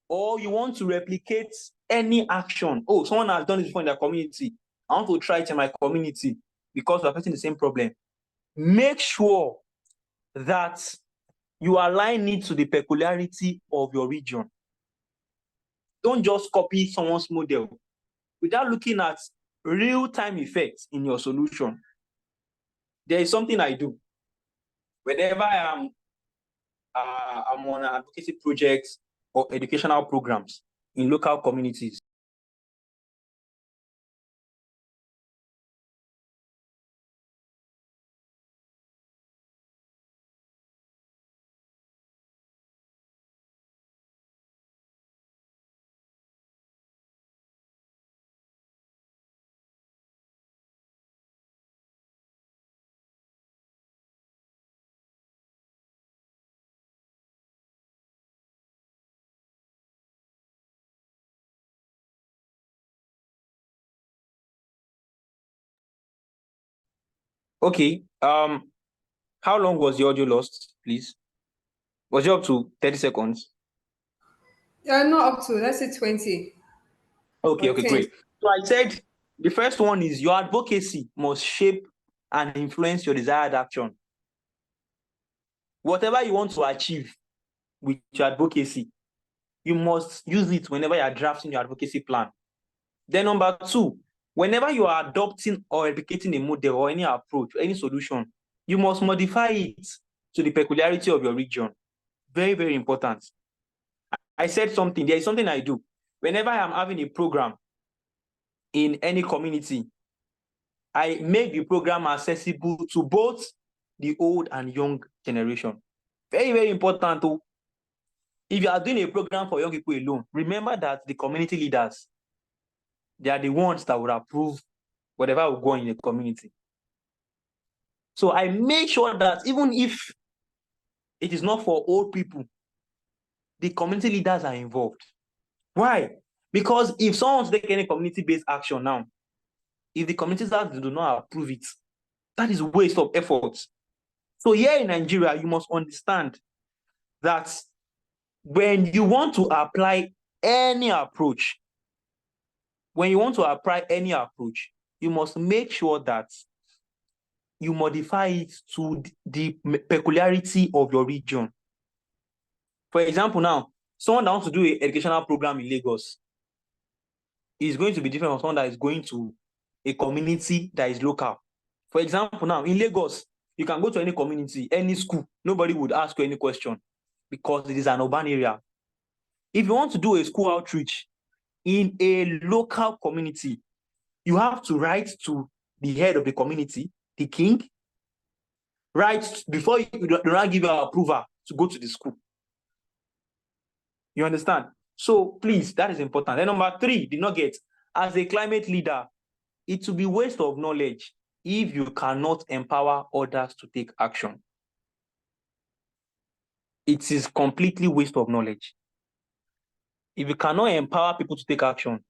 or you want to replicate any action, someone has done this before in their community, I want to try it in my community because we're facing the same problem. Make sure that you align it to the peculiarity of your region. Don't just copy someone's model without looking at real-time effects in your solution. There is something I do. Whenever I'm on advocacy projects or educational programs in local communities, okay, how long was the audio lost, please? Was it up to 30 seconds? Not up to, let's say 20 Okay, or okay, 10. great. So I said the first one is your advocacy must shape and influence your desired action. Whatever you want to achieve with your advocacy, you must use it whenever you are drafting your advocacy plan. Then number two, whenever you are adopting or replicating a model or any approach, any solution, you must modify it to the peculiarity of your region. Very, very important. I said something, there is something I do. Whenever I am having a program in any community, I make the program accessible to both the old and young generation. Very, very important too. If you are doing a program for young people alone, remember that the community leaders, they are the ones that would approve whatever will go in the community. So I make sure that even if it is not for old people, the community leaders are involved. Why? Because if someone wants to take any community-based action now, if the community leaders do not approve it, that is a waste of effort. So here in Nigeria, you must understand that when you want to apply any approach, you must make sure that you modify it to the peculiarity of your region. For example, now, someone that wants to do an educational program in Lagos is going to be different from someone that is going to a community that is local. For example, now, in Lagos, you can go to any community, any school, nobody would ask you any question because it is an urban area. If you want to do a school outreach in a local community, you have to write to the head of the community, the king, right before you do not give your approval to go to the school. You understand? So please, that is important. Then number three, the nugget, as a climate leader, it will be waste of knowledge if you cannot empower others to take action. It is completely waste of knowledge. If you cannot empower people to take action,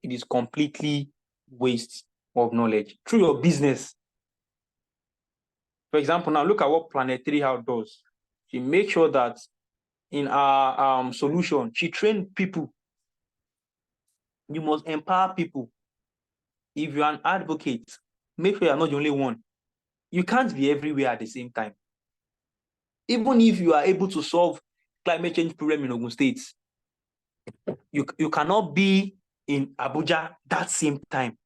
it is completely waste of knowledge. Through your business. For example, now look at what Planet 3 House does. She makes sure that in our solution, she trained people. You must empower people. If you're an advocate, make sure you're not the only one. You can't be everywhere at the same time. Even if you are able to solve climate change problem in Ogun State, you cannot be in Abuja that same time.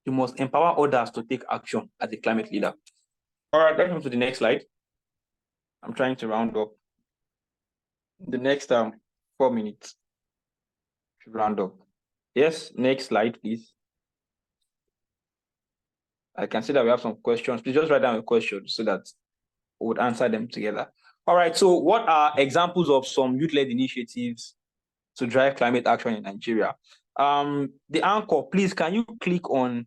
You must empower others to take action as a climate leader. All right, let's move to the next slide. I'm trying to round up. The next 4 minutes to round up. Yes, next slide, please. I can see that we have some questions. Please just write down your questions so that we would answer them together. All right, so what are examples of some youth-led initiatives to drive climate action in Nigeria? The anchor, please, can you click on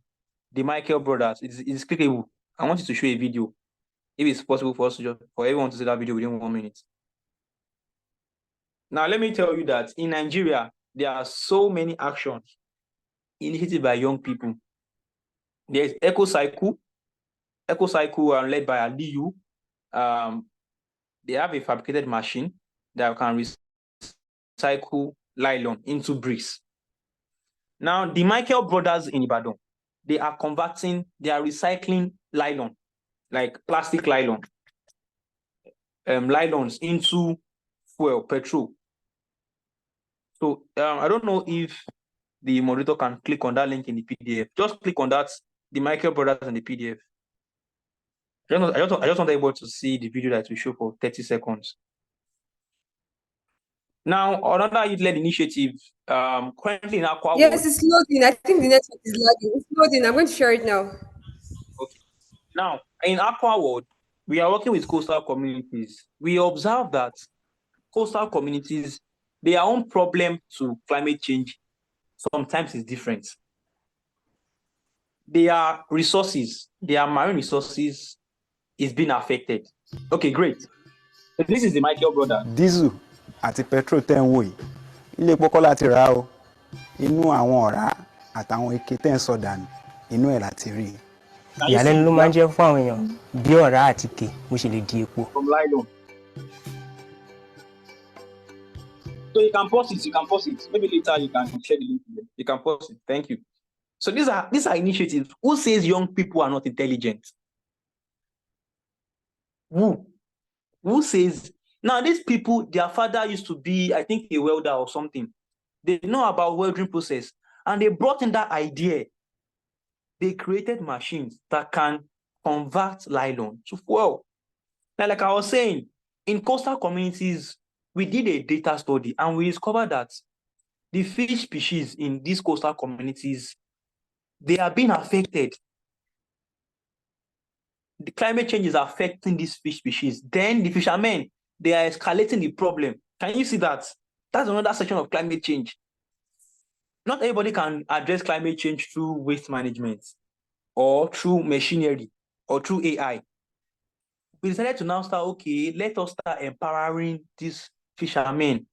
the Michael Brothers? It's clickable. I want you to show a video. If it's possible for us to for everyone to see that video within 1 minute. Now, let me tell you that in Nigeria, there are so many actions initiated by young people. There's EcoCycle led by Aliyu. They have a fabricated machine that can recycle nylon into bricks. Now, the Michael Brothers in Ibadan, they are recycling nylon, like plastic nylon, nylons into fuel, petrol. So I don't know if the moderator can click on that link in the PDF. Just click on that, the Michael Brothers and the PDF. I just want able to see the video that we show for 30 seconds. Now, another youth-led initiative, currently in Aqua Yes, World. it's loading. I think the network is lagging. It's loading. I'm going to share it now. Okay. Now, in Aqua World, we are working with coastal communities. We observe that coastal communities, their own problem to climate change sometimes is different. Their resources, their marine resources is being affected. Okay, great. So this is the Michael brother. Diesel àti petrol tẹ́ ń wò yìí ilé epo kọ́ láti rà o inú àwọn ọ̀rá àtàwọn ike tẹ́ ń sọ dànù inú ẹ̀ láti rí i. ìyàlẹ́nu ló máa ń jẹ́ fún àwọn èèyàn bí ọ̀rá àti ike bó ṣe lè di epo. From nylon. So you can pause it. Maybe later you can share the link. You can pause it. Thank you. So these are initiatives. Who says young people are not intelligent? Who says? Now these people, their father used to be, I think, a welder or something. They know about welding process, and they brought in that idea. They created machines that can convert nylon to fuel. Now, like I was saying, in coastal communities, we did a data study and we discovered that the fish species in these coastal communities, they are being affected. The climate change is affecting these fish species. Then the fishermen, they are escalating the problem. Can you see that? That's another section of climate change. Not everybody can address climate change through waste management or through machinery or through AI. We decided to now start, okay, let us start empowering these fishermen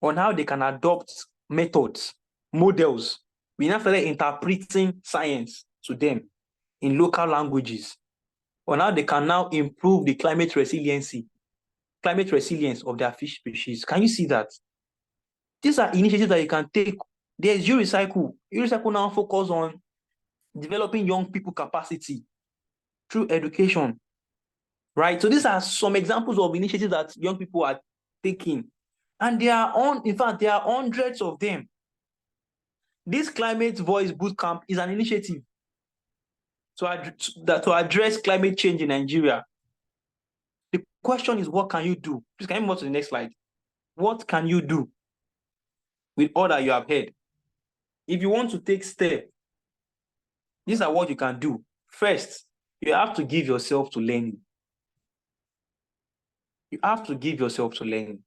on how they can adopt methods, models. We now started interpreting science to them in local languages on how they can now improve the climate resilience of their fish species. Can you see that? These are initiatives that you can take. There's YouRecycle. YouRecycle now focus on developing young people capacity through education, right? So these are some examples of initiatives that young people are taking. And there are hundreds of them. This Climate Voice Bootcamp is an initiative to address climate change in Nigeria. The question is, what can you do? Please, can you move to the next slide? What can you do with all that you have heard? If you want to take steps, these are what you can do. First, you have to give yourself to learning. You have to give yourself to learning.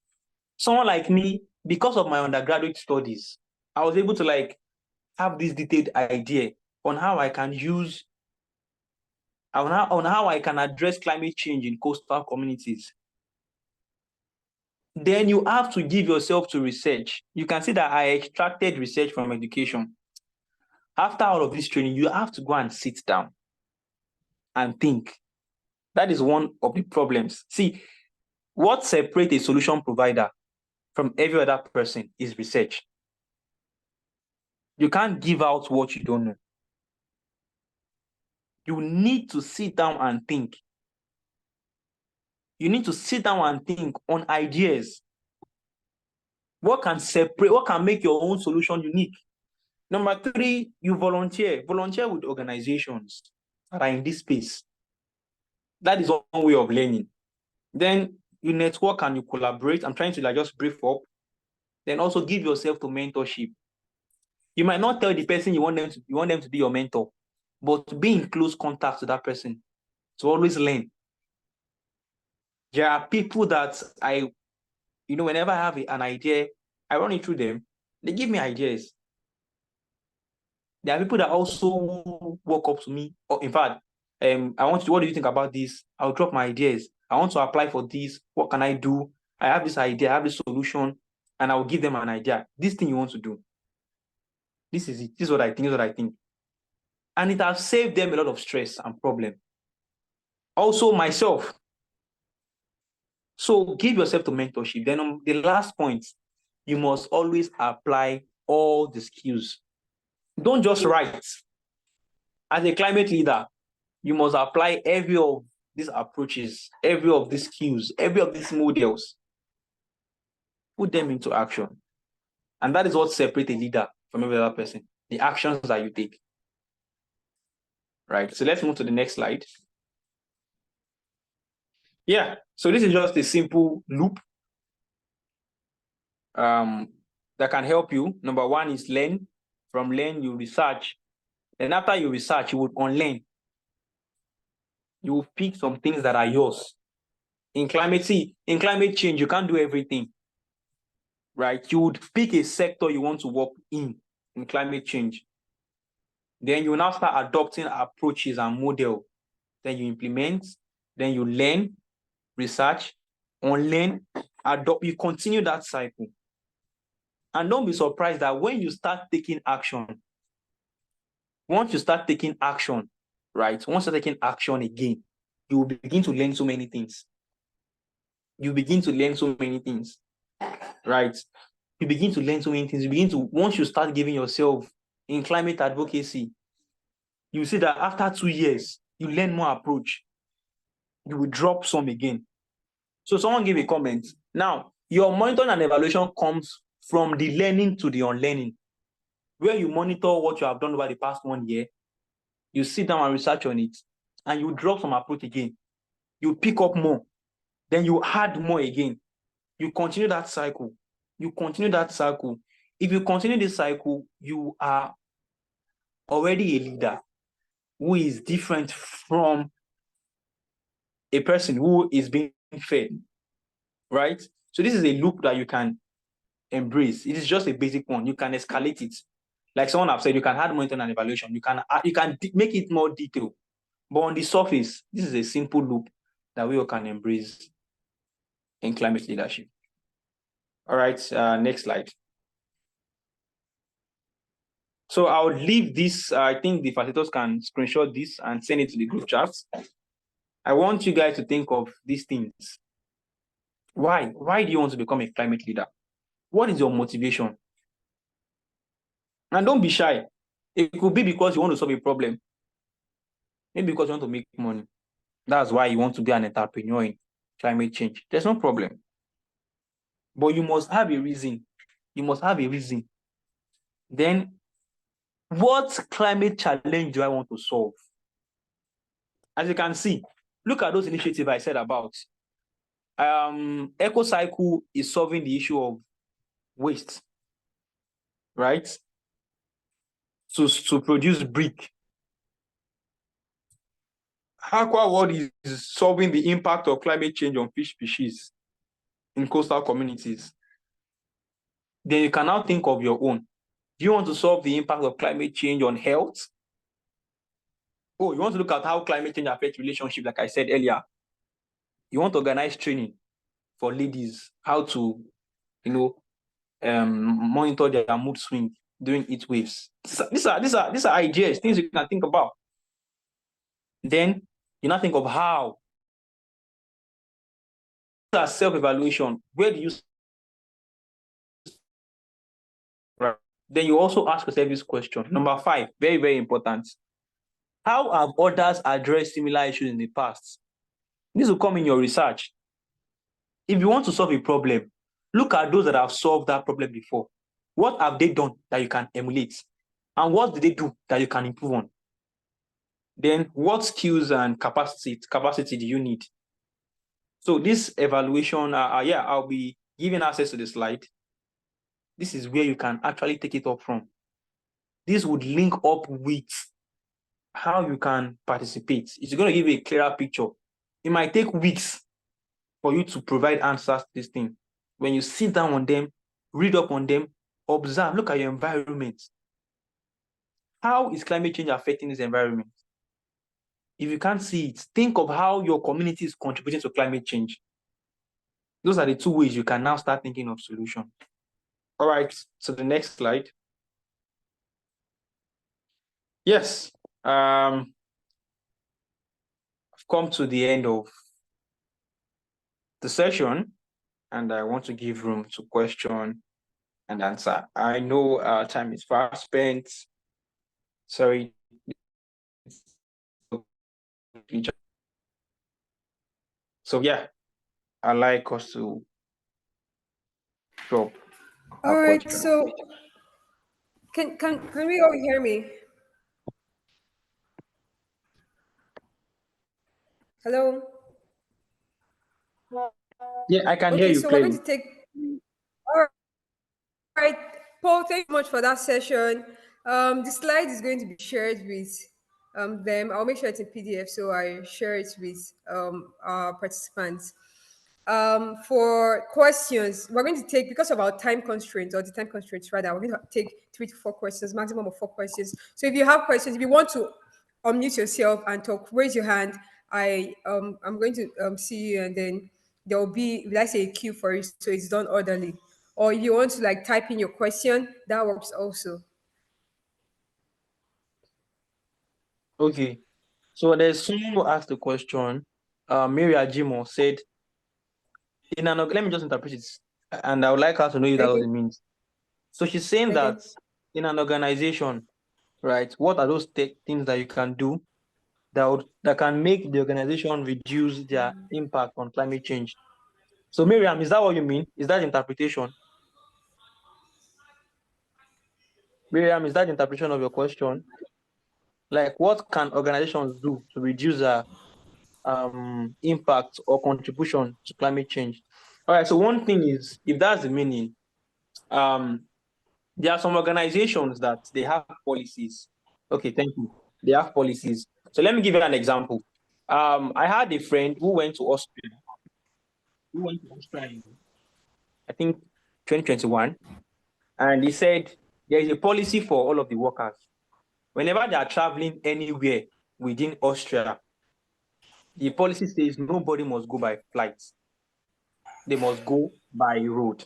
Someone like me, because of my undergraduate studies, I was able to have this detailed idea on how I can use, on how I can address climate change in coastal communities. Then you have to give yourself to research. You can see that I extracted research from education. After all of this training, you have to go and sit down and think. That is one of the problems. See, what separates a solution provider from every other person is research. You can't give out what you don't know. You need to sit down and think. You need to sit down and think on ideas. What can make your own solution unique? Number 3, you volunteer. Volunteer with organizations that are in this space. That is one way of learning. Then you network and you collaborate. I'm trying to just brief up. Then also give yourself to mentorship. You might not tell the person you want them to be your mentor, but be in close contact with that person to always learn. There are people that whenever I have an idea, I run it through them. They give me ideas. There are people that also walk up to me. Or in fact, what do you think about this? I'll drop my ideas. I want to apply for this. What can I do? I have this idea, I have this solution, and I'll give them an idea. This thing you want to do. This is it. This is what I think. And it has saved them a lot of stress and problem. Also myself. So give yourself to mentorship. Then on the last point, you must always apply all the skills. Don't just write. As a climate leader, you must apply every of these approaches, every of these skills, every of these models. Put them into action. And that is what separates a leader from every other person, the actions that you take. Right, so let's move to the next slide. Yeah, so this is just a simple loop that can help you. Number one is learn. From learn, you research. Then after you research, you would unlearn. You will pick some things that are yours. In climate change, you can't do everything. Right? You would pick a sector you want to work in climate change. Then you will now start adopting approaches and model. Then you implement, then you learn, research, unlearn, adopt. You continue that cycle. And don't be surprised that when you start taking action, once you start taking action, right? Once you're taking action again, you will begin to learn so many things. You begin to learn so many things, right? You begin to learn so many things. Once you start giving yourself in climate advocacy, you see that after 2 years, you learn more approach. You will drop some again. So someone gave a comment. Now, your monitoring and evaluation comes from the learning to the unlearning, where you monitor what you have done over the past 1 year, you sit down and research on it, and you drop some approach again. You pick up more, then you add more again. You continue that cycle. You continue that cycle. If you continue this cycle, you are already a leader who is different from a person who is being fed, right? So this is a loop that you can embrace. It is just a basic one. You can escalate it. Like someone have said, you can add monitoring and evaluation. You can make it more detailed. But on the surface, this is a simple loop that we all can embrace in climate leadership. All right, next slide. So I would leave this. I think the facilitators can screenshot this and send it to the group chats. I want you guys to think of these things. Why? Why do you want to become a climate leader? What is your motivation? And don't be shy. It could be because you want to solve a problem. Maybe because you want to make money. That's why you want to be an entrepreneur in climate change. There's no problem. But you must have a reason. You must have a reason. Then, what climate challenge do I want to solve? As you can see, look at those initiatives I said about. EcoCycle is solving the issue of waste, right? To produce brick. Aqua World is solving the impact of climate change on fish species in coastal communities. Then you can now think of your own. Do you want to solve the impact of climate change on health? Oh, you want to look at how climate change affects relationships, like I said earlier. You want to organize training for ladies, how to, monitor their mood swing during heat waves. These are ideas, things you can think about. Then you now think of how. Self-evaluation. Where do you? Right. Then you also ask yourself this question. Number 5, very, very important. How have others addressed similar issues in the past? This will come in your research. If you want to solve a problem, look at those that have solved that problem before. What have they done that you can emulate? And what did they do that you can improve on? Then what skills and capacity do you need? So this evaluation, I'll be giving access to the slide. This is where you can actually take it up from. This would link up with how you can participate. It's going to give you a clearer picture. It might take weeks for you to provide answers to this thing. When you sit down on them, read up on them, observe, look at your environment. How is climate change affecting this environment? If you can't see it, think of how your community is contributing to climate change. Those are the 2 ways you can now start thinking of solutions. All right, so the next slide. Yes, I've come to the end of the session, and I want to give room to question and answer. I know our time is fast spent. Sorry. So yeah, I'd like us to drop All right, so can we all hear me? Hello. Yeah, I can hear Okay, you so we're going clearly. to take. All right, Paul, thank you so much for that session. The slide is going to be shared with them. I'll make sure it's in PDF, so I share it with our participants. For questions, we're going to take, because of our time constraints, or the time constraints rather, we're going to take 3 to 4 questions, maximum of 4 questions. So if you have questions, if you want to unmute yourself and talk, raise your hand. I'm going to see you, and then there will be, let's say, a queue for it, so it's done orderly. Or if you want to like type in your question, that works also. Okay. So there's someone who asked the question. Mary Ajimo said, let me just interpret it, and I would like her to know if that's what Okay. it means. So she's saying Okay. that in an organization, right, what are those things that you can do that can make the organization reduce their impact on climate change? So Miriam, is that what you mean? Is that interpretation? Miriam, is that the interpretation of your question? Like, what can organizations do to reduce their impact or contribution to climate change? All right, so one thing is, if that's the meaning, there are some organizations that they have policies. Okay, thank you. They have policies. So let me give you an example. I had a friend who went to Austria. In, I think, 2021, and he said there is a policy for all of the workers. Whenever they are traveling anywhere within Austria, the policy says nobody must go by flight. They must go by road.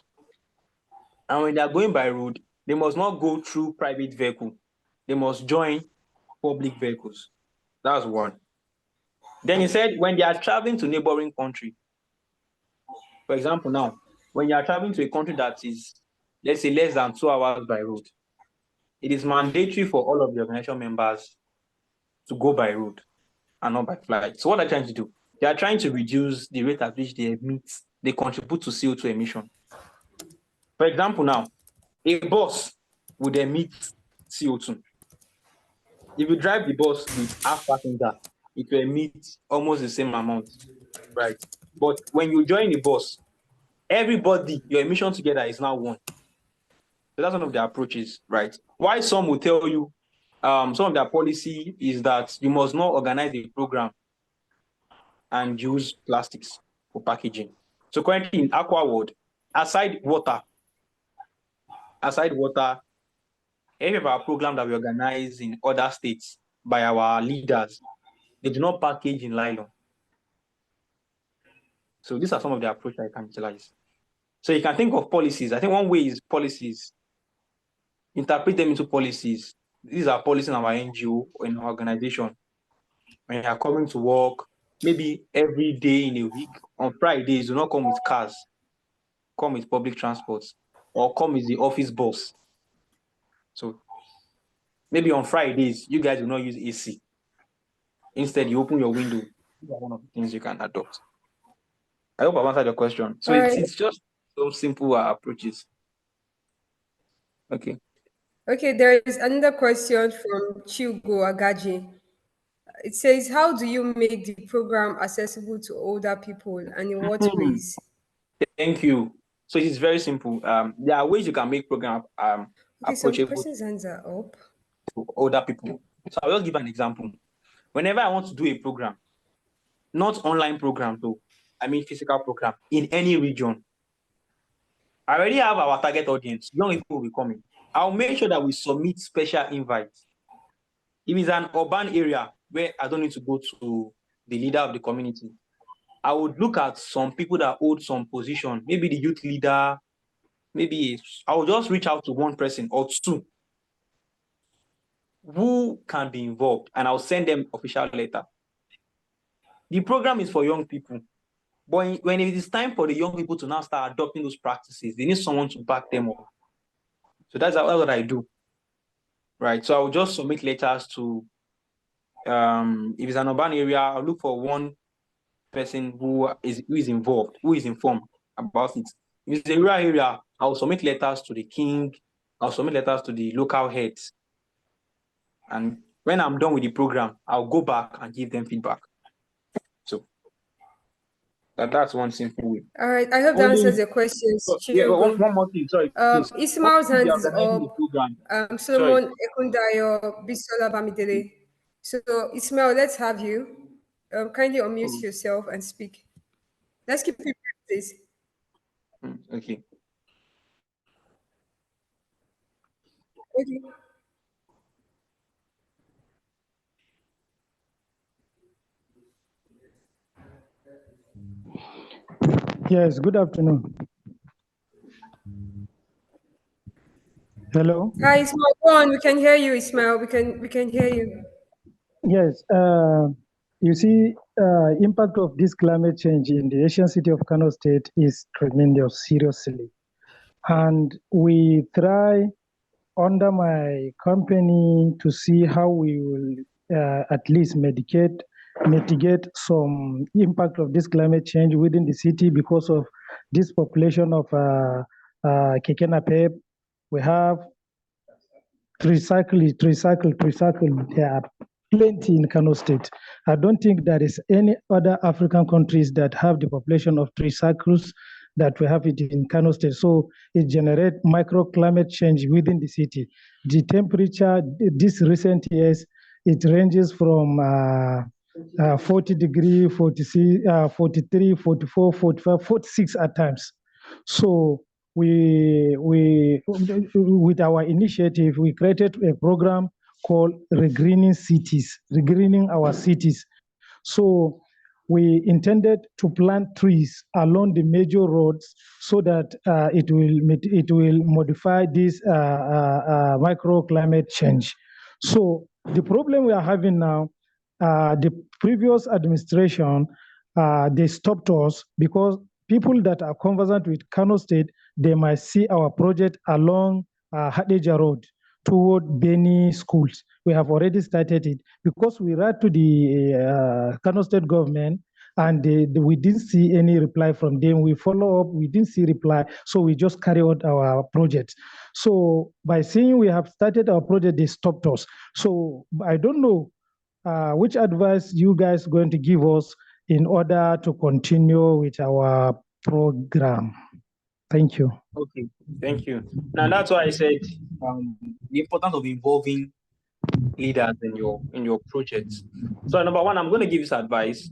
And when they are going by road, they must not go through private vehicle. They must join public vehicles. That's one. Then he said when they are traveling to neighboring country, for example, now, when you are traveling to a country that is, let's say, less than 2 hours by road, it is mandatory for all of the organization members to go by road and not by flight. So what are they trying to do? They are trying to reduce the rate at which they contribute to CO2 emission. For example, now, a bus would emit CO2. If you drive the bus with half passenger, it will emit almost the same amount, right? But when you join the bus, everybody, your emission together is now one. So that's one of the approaches, right? Why some will tell you, some of their policy is that you must not organize a program and use plastics for packaging. So currently in Aqua World, aside water, any of our program that we organize in other states by our leaders, they do not package in nylon. So these are some of the approaches I can utilize. So you can think of policies. I think one way is policies. Interpret them into policies. These are policies in our NGO or in our organization. When you are coming to work, maybe every day in a week, on Fridays, do not come with cars, come with public transport, or come with the office bus. So maybe on Fridays, you guys will not use AC. Instead, you open your window. These are one of the things you can adopt. I hope I've answered your question. So All right. it's just so simple approaches. Okay. Okay, there is another question from Chiugo Agaji. It says, how do you make the program accessible to older people, and in what ways? Thank you. So it's very simple. There are ways you can make program Okay, some approachable persons' hands are up. to older people. So I'll just give an example. Whenever I want to do a program, not online program though, I mean physical program in any region, I already have our target audience. Young people will be coming. I'll make sure that we submit special invites. If it's an urban area where I don't need to go to the leader of the community, I would look at some people that hold some position, maybe the youth leader, maybe I will just reach out to one person or two who can be involved, and I'll send them official letter. The program is for young people, but when it is time for the young people to now start adopting those practices, they need someone to back them up. So that's what I do, right? So I'll just submit letters to, if it's an urban area, I'll look for one person who is involved, who is informed about it. If it's a rural area, I'll submit letters to the king. I'll submit letters to the local heads. And when I'm done with the program, I'll go back and give them feedback. So that's one simple way. All right, I hope that answers your questions. Yeah, one more thing. Sorry, please. Ismail's hand is Organizing the up. program. Solomon Ekundayo, Bisola Bamidele. So Ismail, let's have you. Kindly unmute yourself and speak. Let's keep it brief, please. Okay. Okay. Yes, good afternoon. Hello. Hi, Ismail. Go on. We can hear you, Ismail. We can hear you. Yes, you see, impact of this climate change in the Asian city of Kano State is tremendous, seriously. And we try under my company to see how we will at least mitigate some impact of this climate change within the city because of this population of Keke Napep. We have tricycle. There are plenty in Kano State. I don't think there is any other African countries that have the population of tricycles that we have it in Kano State. So it generates microclimate change within the city. The temperature this recent years, it ranges from 40 degree, 46, 43, 44, 45, 46 at times. So we with our initiative, we created a program called regreening cities, regreening our cities. So we intended to plant trees along the major roads so that it will modify this microclimate change. So the problem we are having now, the previous administration, they stopped us because people that are conversant with Kano State, they might see our project along Hadeja Road toward Beni schools. We have already started it because we write to the Kano State government and we didn't see any reply from them. We follow up, we didn't see reply, so we just carry out our project. So by seeing we have started our project, they stopped us. So I don't know which advice you guys going to give us in order to continue with our program. Thank you. Okay, thank you. Now that's why I said the importance of involving leaders in your projects. So number one, I'm going to give this advice.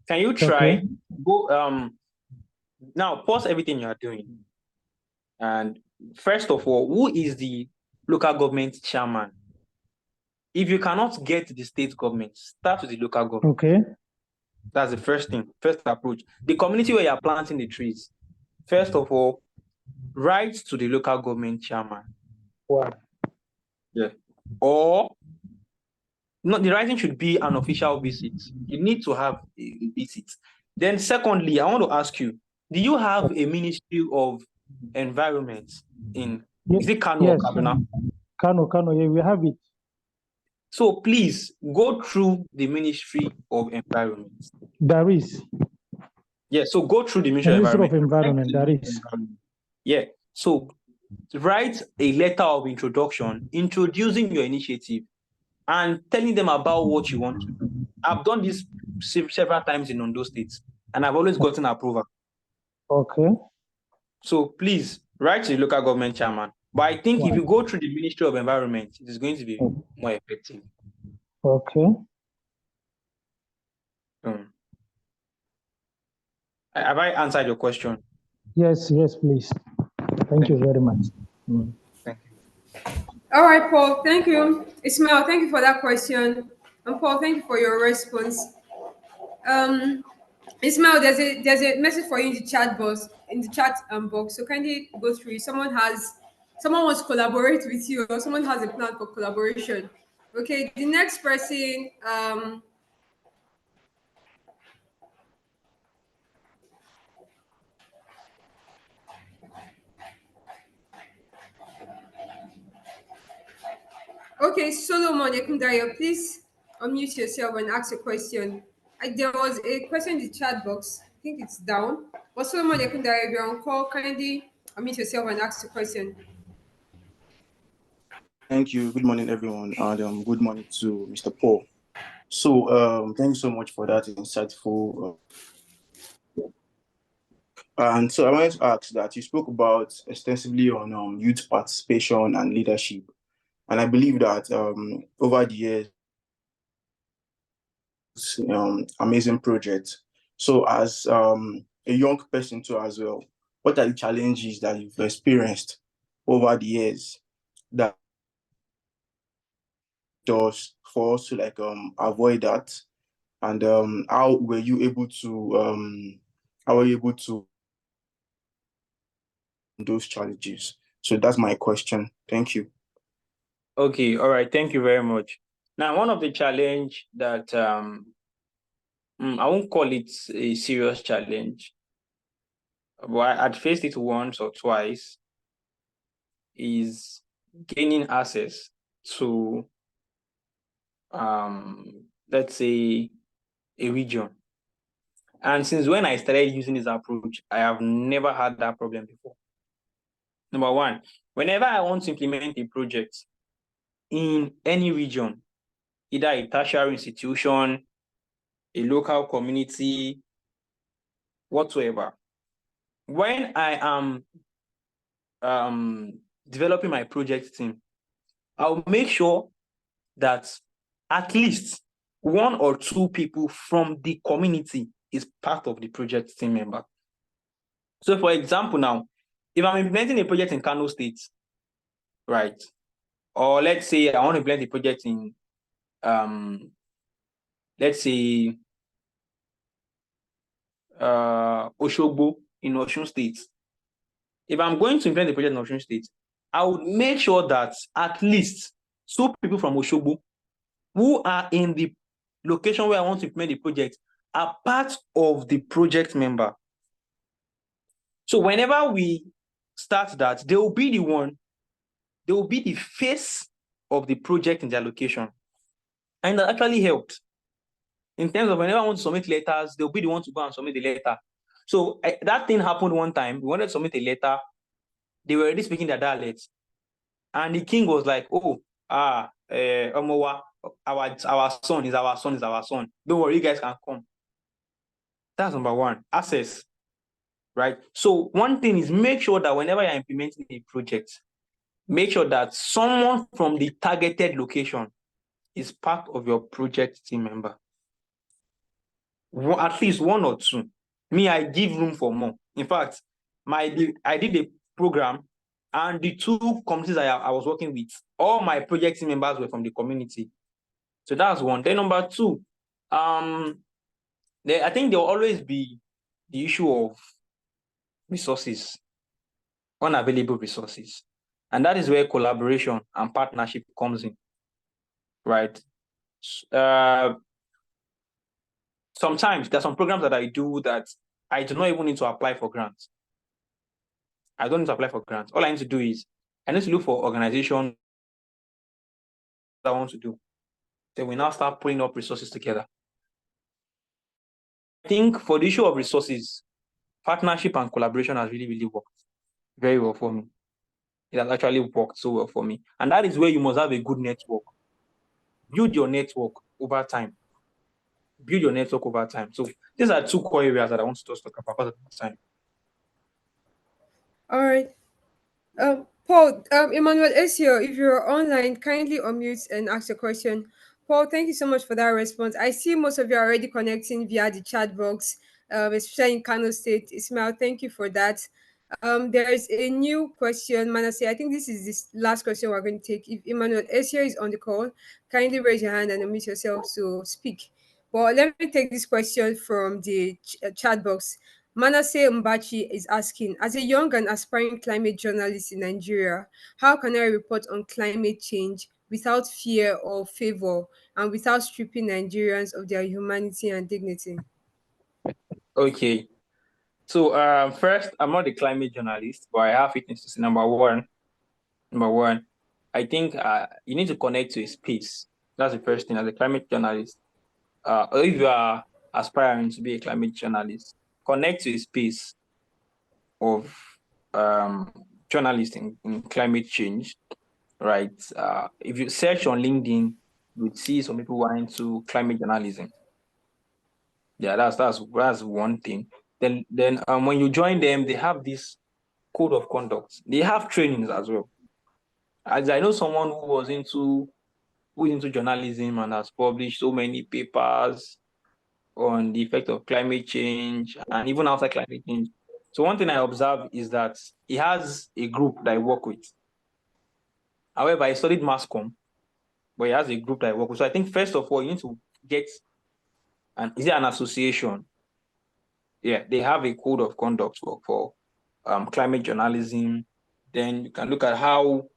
Can you try go now pause everything you are doing, and first of all, who is the local government chairman? If you cannot get the state government, start with the local government. Okay. That's the first thing, first approach. The community where you're planting the trees, first of all, write to the local government chairman. Wow. Yeah. Or not, the writing should be an official visit. You need to have a visit. Then secondly, I want to ask you, do you have a Ministry of Environment in, is it Kano or Kaduna? Kano, yeah, we have it. So please go through the Ministry of Environment. There is. Yeah, so go through the Ministry of Environment. There is. Yeah, so write a letter of introduction introducing your initiative and telling them about what you want to do. I've done this several times in Ondo State, and I've always gotten approval. Okay. So please write to the local government chairman. But I think if you go through the Ministry of Environment, it is going to be more effective. Okay. Have I answered your question? Yes, please. Thank you very much. Thank you. All right, Paul. Thank you. Ismail, thank you for that question. And Paul, thank you for your response. Ismail, there's a message for you in the chat box, box. So kindly go through it. Someone wants to collaborate with you, or someone has a plan for collaboration. Okay, the next person, okay, Solomon Ekundayo, please unmute yourself and ask a question. There was a question in the chat box. I think it's down. But Solomon Ekundayo, if you're on call, kindly Unmute yourself and ask the question. Thank you. Good morning, everyone, and good morning to Mr. Paul. So, thank you so much for that insightful. And so, I wanted to ask that you spoke about extensively on youth participation and leadership, and I believe that over the years, amazing project. So, as a young person too, as well, what are the challenges that you've experienced over the years that just for us to like avoid that? And how were you able to those challenges? So that's my question. Thank you. Okay, all right, thank you very much. Now, one of the challenge that I won't call it a serious challenge, but I'd faced it once or twice, is gaining access to let's say a region. And since when I started using this approach, I have never had that problem before. Number one, whenever I want to implement a project in any region, either a tertiary institution, a local community, whatsoever, when I am developing my project team, I'll make sure that at least one or two people from the community is part of the project team member. So for example, now, if I'm implementing a project in Kano State, right? Or let's say I want to implement a project in, let's say, Oshogbo in Osun State. If I'm going to implement a project in Osun State, I would make sure that at least two people from Oshogbo who are in the location where I want to implement the project are part of the project member. So whenever we start that, they will be the face of the project in their location. And that actually helped. In terms of whenever I want to submit letters, they'll be the one to go and submit the letter. So that thing happened one time. We wanted to submit a letter. They were already speaking their dialects. And the king was like, oh, Omowa, our son is our son is our son. Don't worry, you guys can come. That's number one, access, right? So one thing is make sure that whenever you're implementing a project, make sure that someone from the targeted location is part of your project team member. At least one or two. Me, I give room for more. In fact, I did a program, and the two communities I was working with, all my project team members were from the community. So that's one. Then number two, I think there will always be the issue of resources, unavailable resources. And that is where collaboration and partnership comes in, right? Sometimes there are some programs that I do that I do not even need to apply for grants. I don't need to apply for grants. All I need to do is I need to look for organizations that I want to do. Then we now start putting up resources together. I think for the issue of resources, partnership and collaboration has really, really worked very well for me. It has actually worked so well for me. And that is where you must have a good network. Build your network over time. Build your network over time. So these are two core areas that I want to talk about at the time. All right. Paul, Emmanuel Esio, if you're online, kindly unmute and ask your question. Paul, thank you so much for that response. I see most of you are already connecting via the chat box, especially in Kano State. Ismail, thank you for that. There is a new question, Manasseh. I think this is the last question we're going to take. If Emmanuel Esio is on the call, kindly raise your hand and unmute yourself to speak. Well, let me take this question from the chat box. Manasseh Mbachi is asking, as a young and aspiring climate journalist in Nigeria, how can I report on climate change without fear or favor and without stripping Nigerians of their humanity and dignity? Okay. So first, I'm not a climate journalist, but I have fitness to say number one, I think you need to connect to a space. That's the first thing as a climate journalist. Or if you are aspiring to be a climate journalist, connect to a space of journalists in climate change, right? If you search on LinkedIn, you would see some people who are into climate journalism. Yeah, that's one thing. Then when you join them, they have this code of conduct. They have trainings as well. As I know someone who is into journalism and has published so many papers on the effect of climate change and even outside climate change. So one thing I observe is that he has a group that I work with. However, I studied mass comm, but he has a group that I work with. So I think first of all, you need to get is it an association? Yeah, they have a code of conduct for climate journalism. Then you can look at how you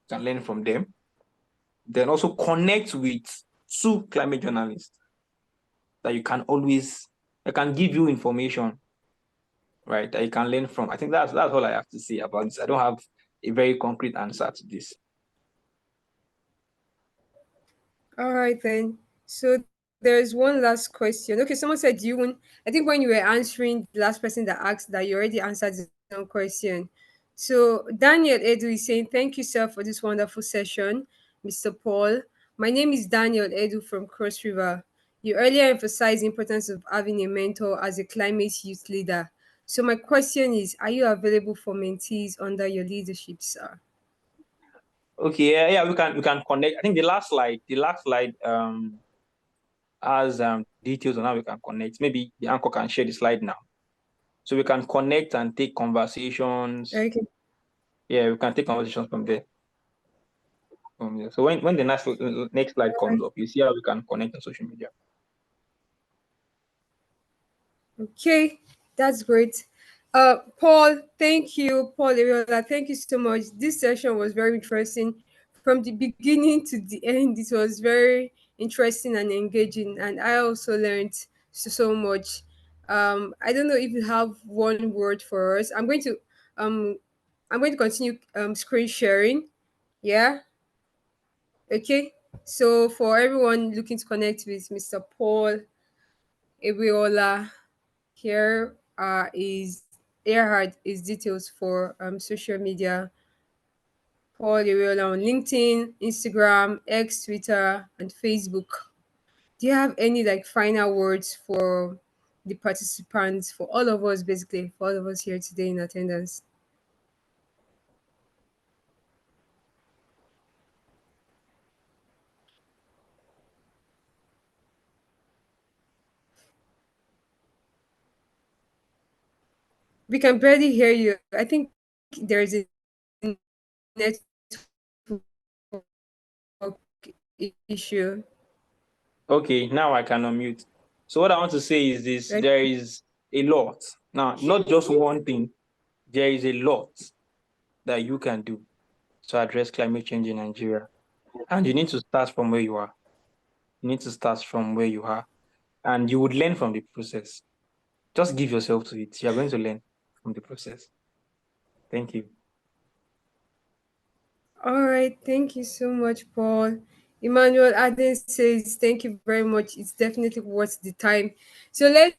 can learn from them. Then also connect with two climate journalists that you can give you information, right? That you can learn from. I think that's all I have to say about this. I don't have a very concrete answer to this. All right then. So there's one last question. Okay, someone said you won. I think when you were answering the last person that asked that, you already answered his own question. So Daniel Edu is saying, "Thank you, sir, for this wonderful session, Mr. Paul. My name is Daniel Edu from Cross River. You earlier emphasized the importance of having a mentor as a climate youth leader. So my question is, are you available for mentees under your leadership, sir?" Okay, yeah, we can connect. I think the last slide has details on how we can connect. Maybe the anchor can share the slide now, so we can connect and take conversations. Okay. Yeah, we can take conversations from there. So when the next slide comes up, you see how we can connect on social media. Okay, that's great. Paul, thank you. Paul Ariola, thank you so much. This session was very interesting. From the beginning to the end, it was very interesting and engaging, and I also learned so much. I don't know if you have one word for us. Um I'm going to continue screen sharing. Yeah. Okay. So for everyone looking to connect with Mr. Paul Ariola, here are his details for social media. Paul Ariola on LinkedIn, Instagram, X, Twitter, and Facebook. Do you have any like final words for the participants, for all of us, basically, for all of us here today in attendance? We can barely hear you. I think there is a network issue. Okay, now I can unmute. So what I want to say is this: Like, there is a lot now, not just one thing. There is a lot that you can do to address climate change in Nigeria, and you need to start from where you are. You need to start from where you are, and you would learn from the process. Just give yourself to it. You are going to learn from the process. Thank you. all right, thank you so much, Paul. Emmanuel Aden says, "Thank you very much. It's definitely worth the time." So let's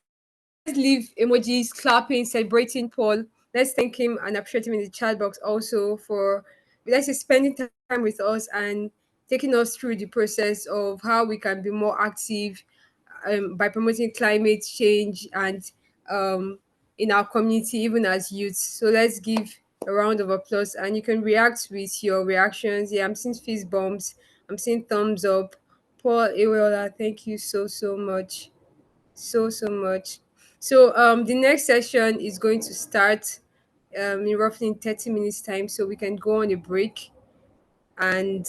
leave emojis clapping, celebrating Paul. Let's thank him and appreciate him in the chat box also for, let's say, spending time with us and taking us through the process of how we can be more active by promoting climate change and in our community, even as youth. So let's give a round of applause, and you can react with your reactions. Yeah, I'm seeing fist bumps, I'm seeing thumbs up. Paul Iweola, thank you so much. So much. So the next session is going to start in roughly in 30 minutes time, so we can go on a break and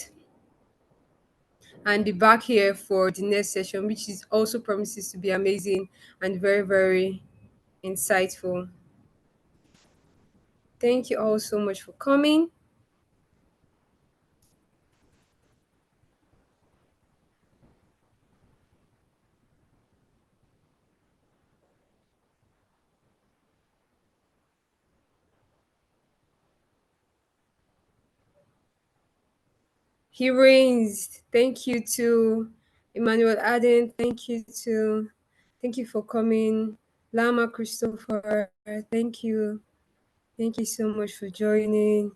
be back here for the next session, which is also promises to be amazing and very insightful. Thank you all so much for coming. He reigns. Thank you to Emmanuel Aden. Thank you to, thank you for coming. Lama Christopher, thank you. Thank you so much for joining.